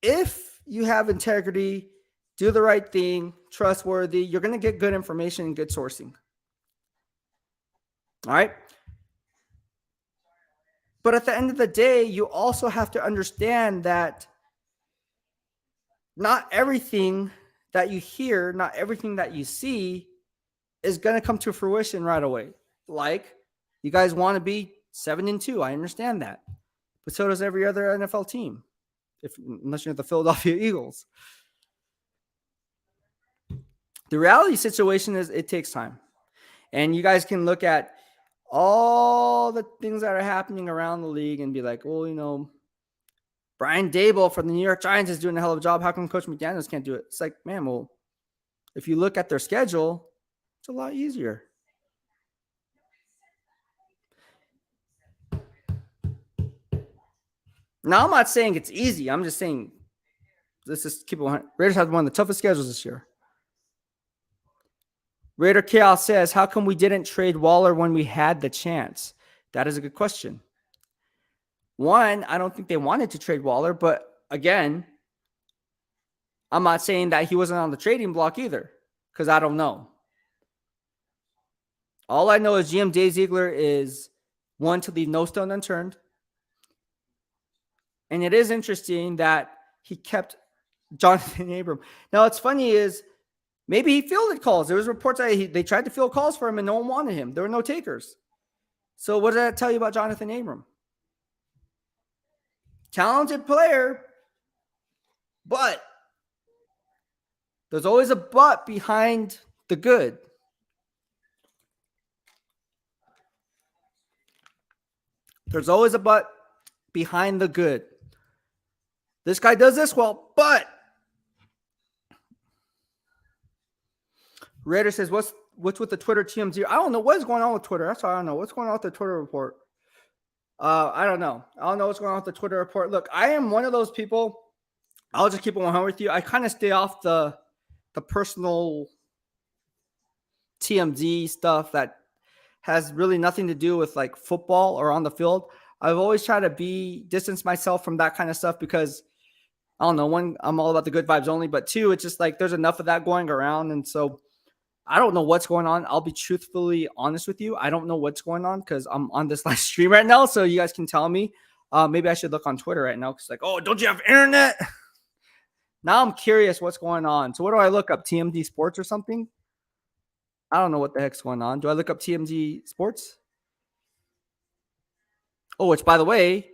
if you have integrity, do the right thing, trustworthy, you're going to get good information and good sourcing. All right. But at the end of the day, you also have to understand that not everything that you hear, not everything that you see is going to come to fruition right away. Like, you guys want to be 7-2. I understand that. But so does every other NFL team, unless you're the Philadelphia Eagles. The reality situation is it takes time. And you guys can look at all the things that are happening around the league and be like, well, you know, Brian Daboll from the New York Giants is doing a hell of a job. How come Coach McDaniels can't do it? It's like, man, well, if you look at their schedule, it's a lot easier. Now, I'm not saying it's easy. I'm just saying, let's just keep it 100. Raiders have one of the toughest schedules this year. Raider Chaos says, how come we didn't trade Waller when we had the chance? That is a good question. One, I don't think they wanted to trade Waller, but again, I'm not saying that he wasn't on the trading block either, because I don't know. All I know is GM Dave Ziegler is one to leave no stone unturned. And it is interesting that he kept Johnathan Abram. Now, what's funny is maybe he fielded calls. There was reports that they tried to field calls for him and no one wanted him. There were no takers. So what did that tell you about Johnathan Abram? Talented player, but there's always a but behind the good. There's always a but behind the good. This guy does this well, but Raider says, what's with the Twitter TMZ? I don't know what's going on with Twitter. That's all I don't know. What's going on with the Twitter report? I don't know. I don't know what's going on with the Twitter report. Look, I am one of those people. I'll just keep it 100 with you. I kind of stay off the personal TMZ stuff that has really nothing to do with like football or on the field. I've always tried to distance myself from that kind of stuff because I don't know. One, I'm all about the good vibes only, but two, it's just like there's enough of that going around. And so I don't know what's going on. I'll be truthfully honest with you. I don't know what's going on because I'm on this live stream right now. So you guys can tell me. Maybe I should look on Twitter right now because like, oh, don't you have internet? Now I'm curious what's going on. So what do I look up? TMZ Sports or something? I don't know what the heck's going on. Do I look up TMZ Sports? Oh, which by the way,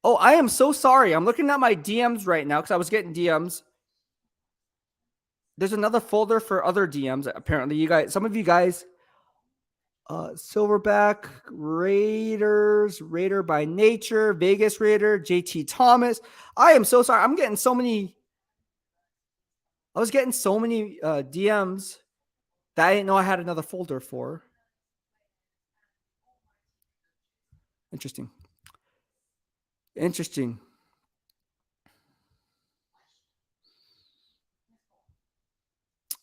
oh, I am so sorry. I'm looking at my DMs right now because I was getting DMs. There's another folder for other DMs. Apparently, some of you guys, Silverback, Raiders, Raider by Nature, Vegas Raider, JT Thomas. I am so sorry. I was getting so many DMs That I didn't know I had another folder for. Interesting. Interesting.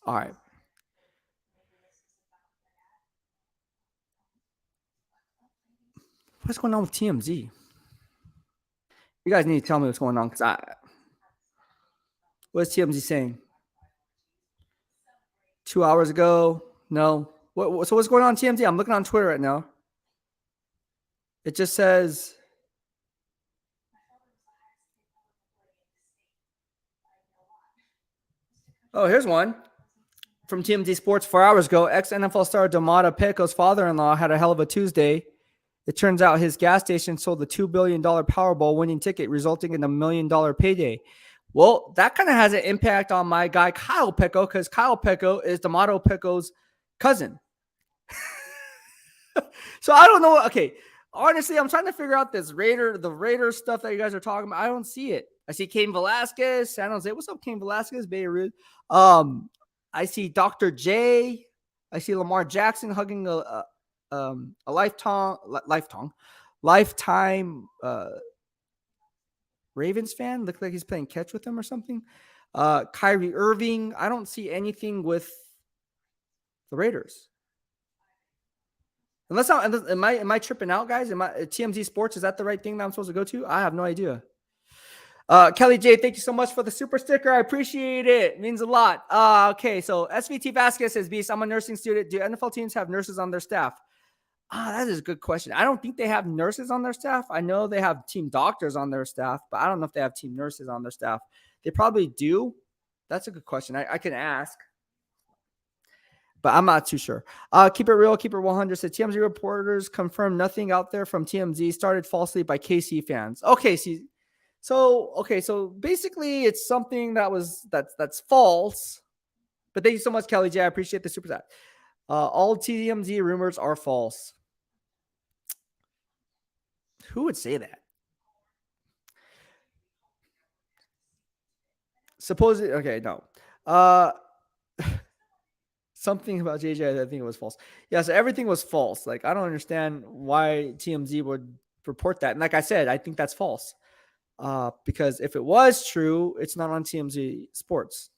All right. What's going on with TMZ? You guys need to tell me what's going on because what's TMZ saying? 2 hours ago? No. So what's going on TMZ? I'm looking on Twitter right now. It just says. Oh, here's one from TMZ Sports 4 hours ago. Ex-NFL star Domata Peko's father-in-law had a hell of a Tuesday. It turns out his gas station sold the $2 billion Powerball winning ticket, resulting in a $1 million payday. Well, that kind of has an impact on my guy, Kyle Peko, because Kyle Peko is D'Amato Peko's cousin. So I don't know. Okay, honestly, I'm trying to figure out the Raider stuff that you guys are talking about. I don't see it. I see Cain Velasquez, San Jose. What's up, Cain Velasquez, Beirut? I see Dr. J. I see Lamar Jackson hugging a lifetime Ravens fan. Looks like he's playing catch with him or something. Kyrie Irving. I don't see anything with the Raiders. Unless am I tripping out, guys? Am I TMZ Sports? Is that the right thing that I'm supposed to go to? I have no idea. Kelly J, thank you so much for the super sticker. I appreciate it. It means a lot. Okay, so SVT Vasquez says, Beast, I'm a nursing student. Do NFL teams have nurses on their staff? That is a good question. I don't think they have nurses on their staff. I know they have team doctors on their staff, but I don't know if they have team nurses on their staff. They probably do. That's a good question. I can ask, but I'm not too sure. Keep it real. Keep it 100 said TMZ reporters confirmed nothing out there from TMZ started falsely by KC fans. Okay, so basically it's something that's false. But thank you so much, Kelly J. I appreciate the super chat. All TMZ rumors are false. Who would say that? Supposedly, okay, no. Something about JJ, I think it was false. Yeah, so everything was false. Like, I don't understand why TMZ would report that. And like I said, I think that's false. Because if it was true, it's not on TMZ Sports.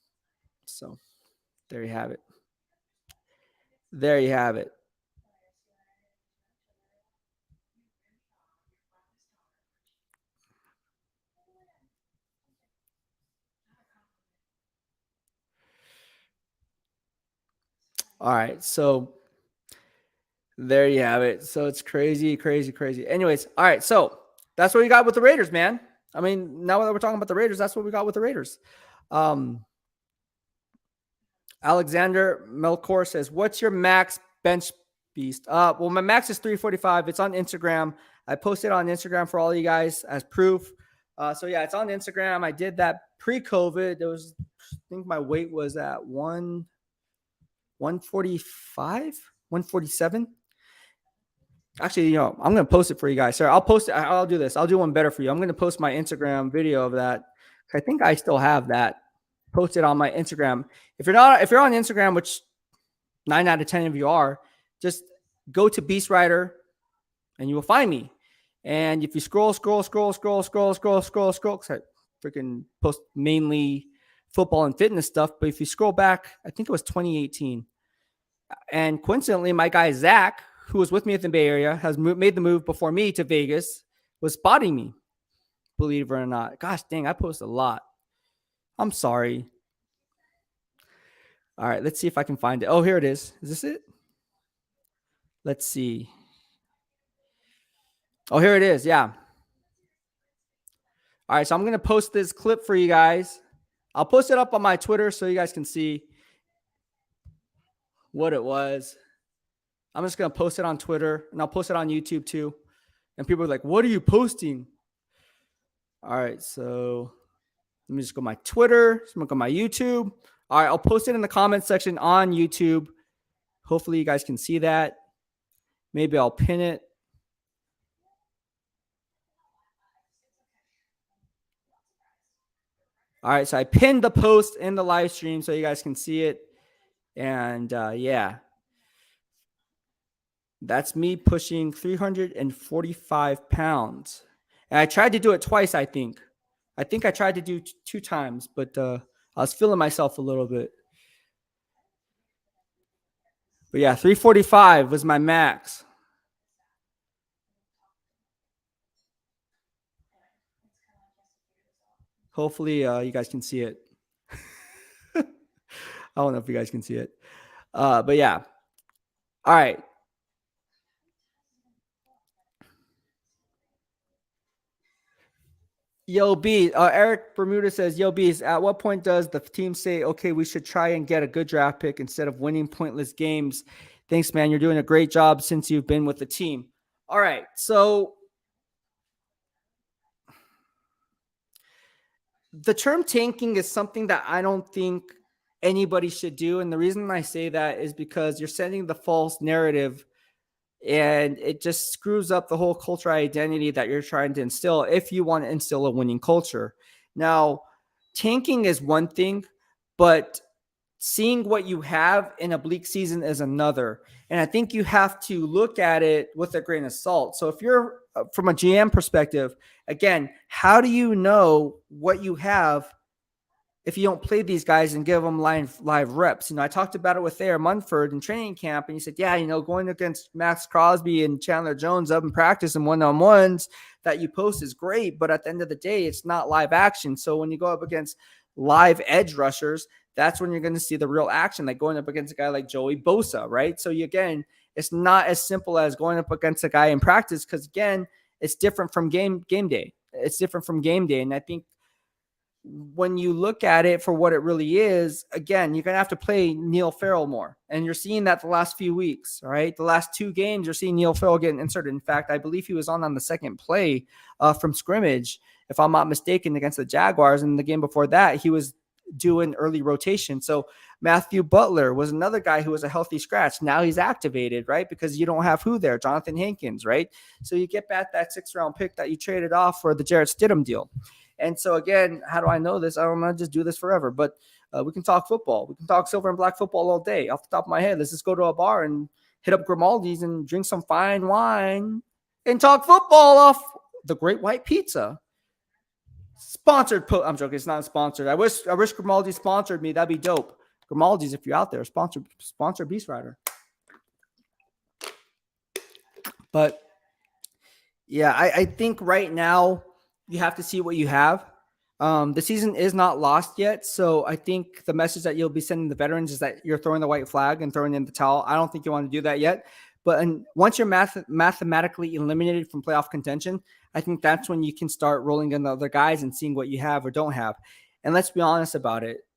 So there you have it. There you have it. All right, so there you have it. So it's crazy, crazy, crazy. Anyways, all right, so that's what we got with the Raiders, man. I mean, now that we're talking about the Raiders, that's what we got with the Raiders. Alexander Melkor says, what's your max bench beast? Well, my max is 345. It's on Instagram. I posted on Instagram for all you guys as proof. So yeah, it's on Instagram. I did that pre-COVID. There was, I think my weight was at 145, 147. Actually, you know, I'm going to post it for you guys. Sir, I'll post it. I'll do this. I'll do one better for you. I'm going to post my Instagram video of that. I think I still have that posted on my Instagram. If you're on Instagram, which 9 out of 10 of you are, just go to BEASTwriter and you will find me. And if you scroll, because I freaking post mainly football and fitness stuff. But if you scroll back, I think it was 2018. And coincidentally, my guy Zach, who was with me at the Bay Area, has made the move before me to Vegas, was spotting me, believe it or not. Gosh dang, I post a lot. I'm sorry. All right, let's see if I can find it. Oh, here it is. Is this it? Let's see. Oh, here it is. Yeah. All right, so I'm going to post this clip for you guys. I'll post it up on my Twitter so you guys can see what it was. I'm just going to post it on Twitter, and I'll post it on YouTube too. And people are like, what are you posting? All right, so let me just go my Twitter. So I'm going to go my YouTube. All right, I'll post it in the comments section on YouTube. Hopefully you guys can see that. Maybe I'll pin it. All right, so I pinned the post in the live stream so you guys can see it. And yeah, that's me pushing 345 pounds. And I tried to do it twice, I think. I think I tried to do 2 times, but I was feeling myself a little bit. But yeah, 345 was my max. Hopefully, you guys can see it. I don't know if you guys can see it. But yeah. All right. Yo, B. Eric Bermuda says, Yo, Bees, at what point does the team say, okay, we should try and get a good draft pick instead of winning pointless games? Thanks, man. You're doing a great job since you've been with the team. All right. So the term tanking is something that I don't think anybody should do. And the reason I say that is because you're sending the false narrative and it just screws up the whole culture identity that you're trying to instill if you want to instill a winning culture. Now, tanking is one thing, but seeing what you have in a bleak season is another. And I think you have to look at it with a grain of salt. So if you're from a GM perspective, again, how do you know what you have if you don't play these guys and give them live reps? I talked about it with Thayer Munford in training camp, and he said, yeah, going against Max Crosby and Chandler Jones up in practice and one-on-ones that you post is great, but at the end of the day, it's not live action. So when you go up against live edge rushers, that's when you're going to see the real action, like going up against a guy like Joey Bosa, right? So again, it's not as simple as going up against a guy in practice because, again, it's different from game day. It's different from game day, and I think when you look at it for what it really is, again, you're going to have to play Neil Farrell more. And you're seeing that the last few weeks, all right? The last 2 games, you're seeing Neil Farrell getting inserted. In fact, I believe he was on the second play from scrimmage, if I'm not mistaken, against the Jaguars. And the game before that, he was doing early rotation. So Matthew Butler was another guy who was a healthy scratch. Now he's activated, right? Because you don't have who there? Jonathan Hankins, right? So you get back that 6th-round pick that you traded off for the Jarrett Stidham deal. And so, again, how do I know this? I don't know. Just do this forever. But we can talk football. We can talk silver and black football all day. Off the top of my head, let's just go to a bar and hit up Grimaldi's and drink some fine wine and talk football off the Great White Pizza. Sponsored. I'm joking. It's not sponsored. I wish Grimaldi sponsored me. That'd be dope. Grimaldi's, if you're out there, sponsor BEASTwriter. But, yeah, I think right now – you have to see what you have. The season is not lost yet. So I think the message that you'll be sending the veterans is that you're throwing the white flag and throwing in the towel. I don't think you want to do that yet. But once you're mathematically eliminated from playoff contention, I think that's when you can start rolling in the other guys and seeing what you have or don't have. And let's be honest about it.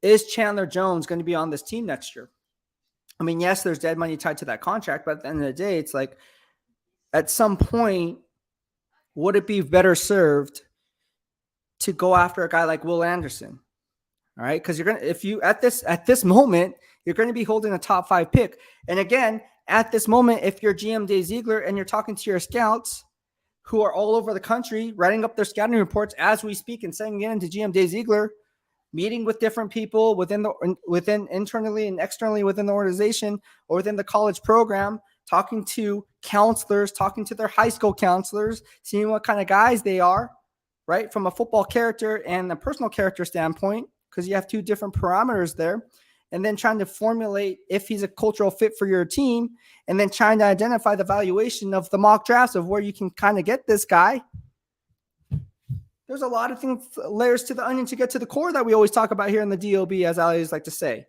Is Chandler Jones going to be on this team next year? I mean, yes, there's dead money tied to that contract, but at the end of the day, it's like at some point, would it be better served to go after a guy like Will Anderson? All right. Because at this moment, you're going to be holding a top 5 pick. And again, at this moment, if you're GM Dave Ziegler and you're talking to your scouts who are all over the country, writing up their scouting reports as we speak and sending it into GM Dave Ziegler, meeting with different people within internally and externally within the organization or within the college program, talking to counselors, talking to their high school counselors, seeing what kind of guys they are, right? From a football character and a personal character standpoint, because you have 2 different parameters there, and then trying to formulate if he's a cultural fit for your team, and then trying to identify the valuation of the mock drafts of where you can kind of get this guy. There's a lot of things, layers to the onion to get to the core that we always talk about here in the DOB, as I always like to say.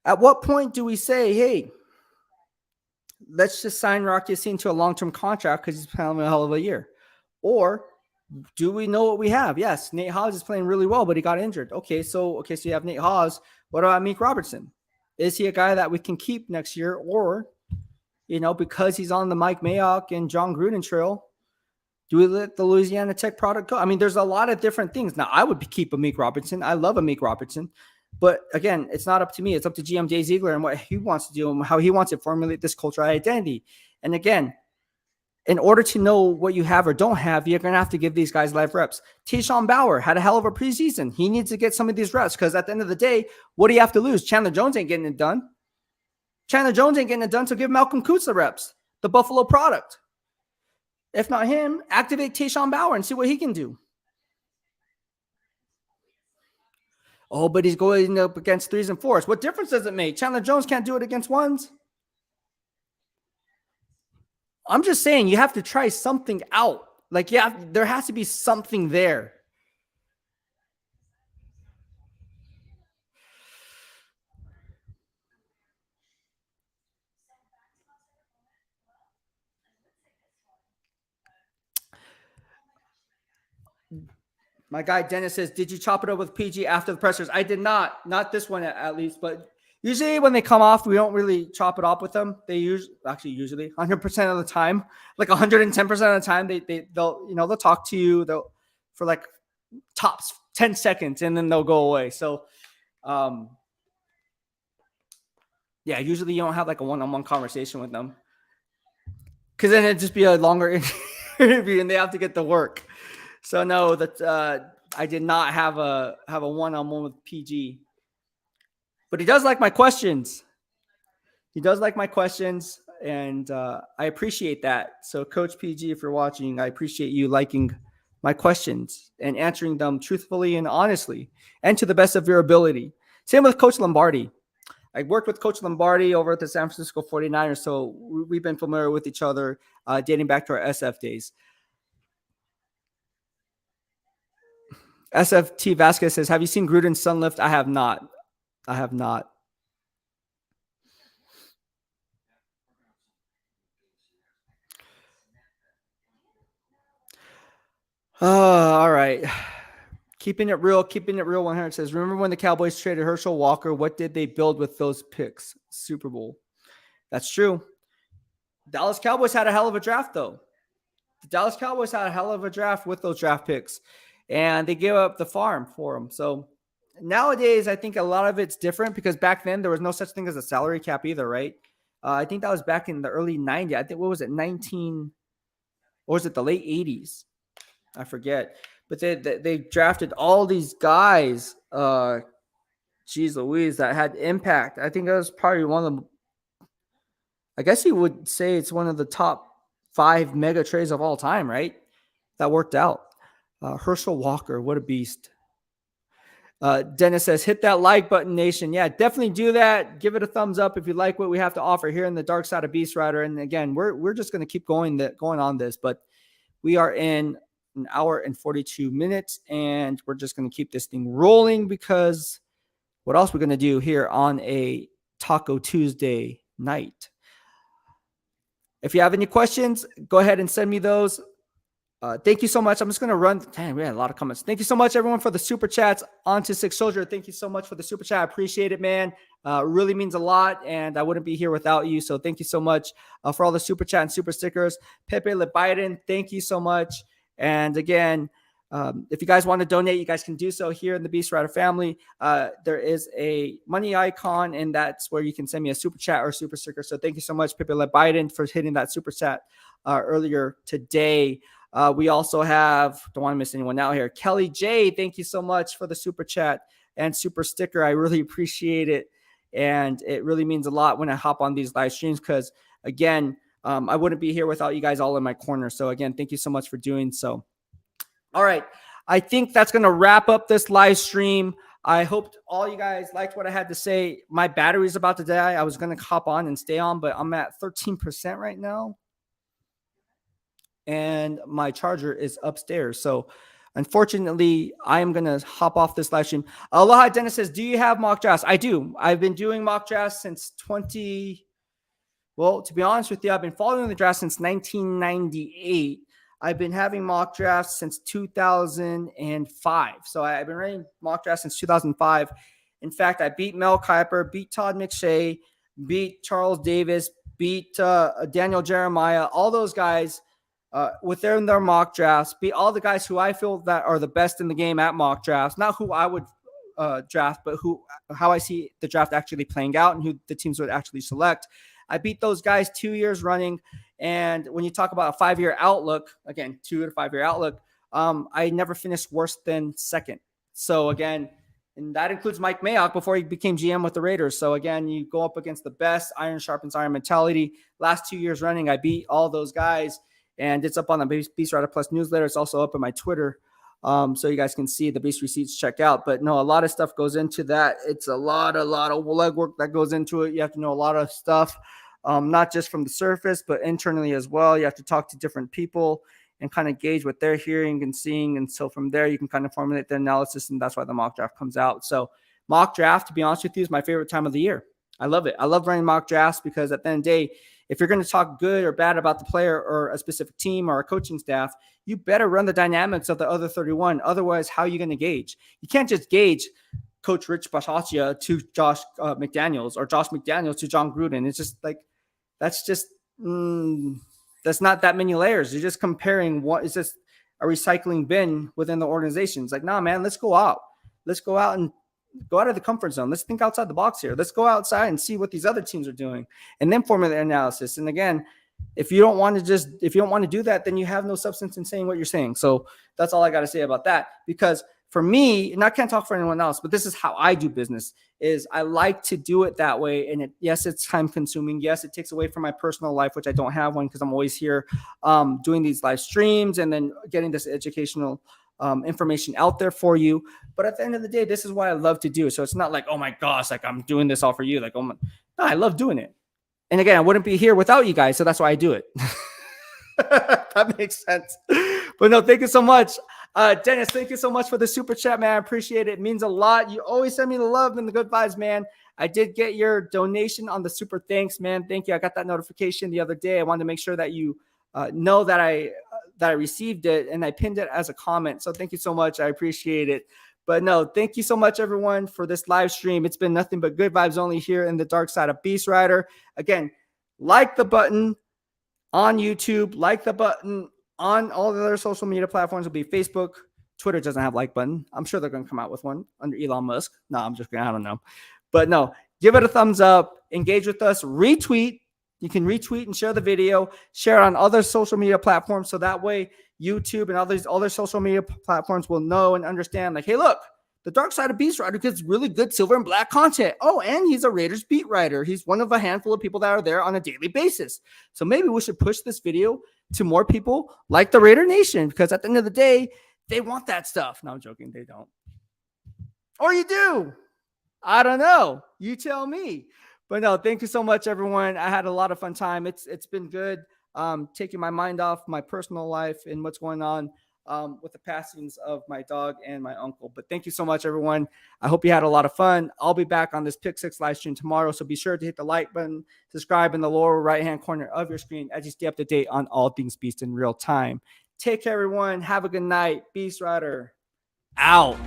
At what point do we say, hey, let's just sign Rocky Ya-Sin to a long-term contract because he's playing a hell of a year? Or do we know what we have? Yes, Nate Haas is playing really well, but he got injured. Okay, so you have Nate Haas. What about Meek Robertson? Is he a guy that we can keep next year? Or, because he's on the Mike Mayock and John Gruden trail, do we let the Louisiana Tech product go? I mean, there's a lot of different things. Now, I would keep a Meek Robertson. I love a Meek Robertson. But again, it's not up to me. It's up to GM Dave Ziegler and what he wants to do and how he wants to formulate this cultural identity. And again, in order to know what you have or don't have, you're going to have to give these guys live reps. Tayshaun Bauer had a hell of a preseason. He needs to get some of these reps because at the end of the day, what do you have to lose? Chandler Jones ain't getting it done. Chandler Jones ain't getting it done, so give Malcolm Koonce the reps, the Buffalo product. If not him, activate Tayshaun Bauer and see what he can do. Oh, but he's going up against 3s and 4s. What difference does it make? Chandler Jones can't do it against 1s. I'm just saying you have to try something out. Like, yeah, there has to be something there. My guy Dennis says, did you chop it up with PG after the pressers? I did not. Not this one at least, but usually when they come off, we don't really chop it up with them. They usually 100% of the time, like 110% of the time, they'll talk to you for like tops 10 seconds and then they'll go away. So yeah, usually you don't have like a one-on-one conversation with them because then it'd just be a longer interview and they have to get to work. So no, that I did not have a one-on-one with PG, but he does like my questions. He does like my questions, and I appreciate that. So Coach PG, if you're watching, I appreciate you liking my questions and answering them truthfully and honestly, and to the best of your ability. Same with Coach Lombardi. I worked with Coach Lombardi over at the San Francisco 49ers, so we've been familiar with each other dating back to our SF days. SFT Vasquez says, have you seen Gruden's Sun lift? I have not. All right. Keeping it real 100 says, remember when the Cowboys traded Herschel Walker? What did they build with those picks? Super Bowl. That's true. Dallas Cowboys had a hell of a draft, though. The Dallas Cowboys had a hell of a draft with those draft picks. And they gave up the farm for him. So nowadays, I think a lot of it's different because back then there was no such thing as a salary cap either, right? I think that was back in the early 90s. I think, what was it, or was it the late 80s? I forget. But they drafted all these guys, geez Louise, that had impact. I think that was probably one of them. I guess you would say it's one of the top 5 mega trades of all time, right? That worked out. Herschel Walker, what a beast. Dennis says, hit that like button, nation. Yeah, definitely do that. Give it a thumbs up if you like what we have to offer here in the dark side of BEASTwriter. And again, we're just going to keep going on this, but we are in an hour and 42 minutes, and we're just going to keep this thing rolling because what else we're going to do here on a Taco Tuesday night? If you have any questions, go ahead and send me those. Thank you so much. I'm just going to run. Dang, we had a lot of comments. Thank you so much, everyone, for the super chats. On to Six Soldier. Thank you so much for the super chat. I appreciate it, man. It really means a lot, and I wouldn't be here without you. So thank you so much for all the super chat and super stickers. Pepe Le Biden, thank you so much. And again, if you guys want to donate, you guys can do so here in the BEASTwriter family. There is a money icon, and that's where you can send me a super chat or super sticker. So thank you so much, Pepe Le Biden, for hitting that super chat earlier today. We also have, don't want to miss anyone out here, Kelly J, thank you so much for the super chat and super sticker. I really appreciate it. And it really means a lot when I hop on these live streams because, again, I wouldn't be here without you guys all in my corner. So, again, thank you so much for doing so. All right. I think that's going to wrap up this live stream. I hope all you guys liked what I had to say. My battery's about to die. I was going to hop on and stay on, but I'm at 13% right now. And my charger is upstairs. So unfortunately, I am going to hop off this live stream. Aloha Dennis says, do you have mock drafts? I do. I've been doing mock drafts since well, to be honest with you, I've been following the draft since 1998. I've been having mock drafts since 2005. So I've been running mock drafts since 2005. In fact, I beat Mel Kiper, beat Todd McShay, beat Charles Davis, beat Daniel Jeremiah, all those guys within their mock drafts, beat all the guys who I feel that are the best in the game at mock drafts, not who I would draft, but how I see the draft actually playing out and who the teams would actually select. I beat those guys 2 years running. And when you talk about a 5-year outlook, again, 2 to 5 year outlook, I never finished worse than second. So again, and that includes Mike Mayock before he became GM with the Raiders. So again, you go up against the best, iron sharpens iron mentality. Last 2 years running, I beat all those guys, and it's up on the BEASTwriter Plus newsletter. It's also up on my Twitter. So you guys can see the Beast receipts, check out. But no, a lot of stuff goes into that. It's a lot of legwork that goes into it. You have to know a lot of stuff, not just from the surface, but internally as well. You have to talk to different people and kind of gauge what they're hearing and seeing. And so from there, you can kind of formulate the analysis, and that's why the mock draft comes out. So mock draft, to be honest with you, is my favorite time of the year. I love it. I love running mock drafts because at the end of the day, if you're going to talk good or bad about the player or a specific team or a coaching staff, you better run the dynamics of the other 31. Otherwise, how are you going to gauge? You can't just gauge Coach Rich Bisaccia to Josh McDaniels or Josh McDaniels to John Gruden. It's just like, that's just, that's not that many layers. You're just comparing what is just a recycling bin within the organization. It's like, nah, man, let's go out. Let's go out and go out of the comfort zone. Let's think outside the box here. Let's go outside and see what these other teams are doing and then formulate analysis. And again, if you don't want to do that, then you have no substance in saying what you're saying. So that's all I got to say about that. Because for me, and I can't talk for anyone else, but this is how I do business, is I like to do it that way. And yes, it's time consuming. Yes, it takes away from my personal life, which I don't have one because I'm always here doing these live streams and then getting this educational information out there for you. But at the end of the day, this is what I love to do. So it's not like, oh my gosh, like I'm doing this all for you. Like, no, I love doing it. And again, I wouldn't be here without you guys. So that's why I do it. That makes sense. But no, thank you so much. Dennis, thank you so much for the super chat, man. I appreciate it. It means a lot. You always send me the love and the good vibes, man. I did get your donation on the super thanks, man. Thank you. I got that notification the other day. I wanted to make sure that you know that I received it, and I pinned it as a comment. So thank you so much. I appreciate it. But no, thank you so much, everyone, for this live stream. It's been nothing but good vibes only here in the dark side of BEASTwriter. Again, like the button on YouTube, like the button on all the other social media platforms. Will be Facebook. Twitter doesn't have like button. I'm sure they're going to come out with one under Elon Musk. No, I'm just kidding. I don't know. But no, give it a thumbs up. Engage with us. Retweet. You can retweet and share the video. Share it on other social media platforms. So that way YouTube and other social media platforms will know and understand, like, hey, look, the dark side of BEASTwriter gets really good silver and black content. Oh, and he's a Raiders beat writer. He's one of a handful of people that are there on a daily basis. So maybe we should push this video to more people like the Raider Nation, because at the end of the day, they want that stuff. No, I'm joking. They don't. Or you do. I don't know. You tell me. But no, thank you so much, everyone. I had a lot of fun time. It's been good. Taking my mind off my personal life and what's going on with the passings of my dog and my uncle. But thank you so much, everyone. I hope you had a lot of fun. I'll be back on this Pick 6 live stream tomorrow. So be sure to hit the like button, subscribe in the lower right-hand corner of your screen as you stay up to date on all things Beast in real time. Take care, everyone. Have a good night. BEASTwriter out.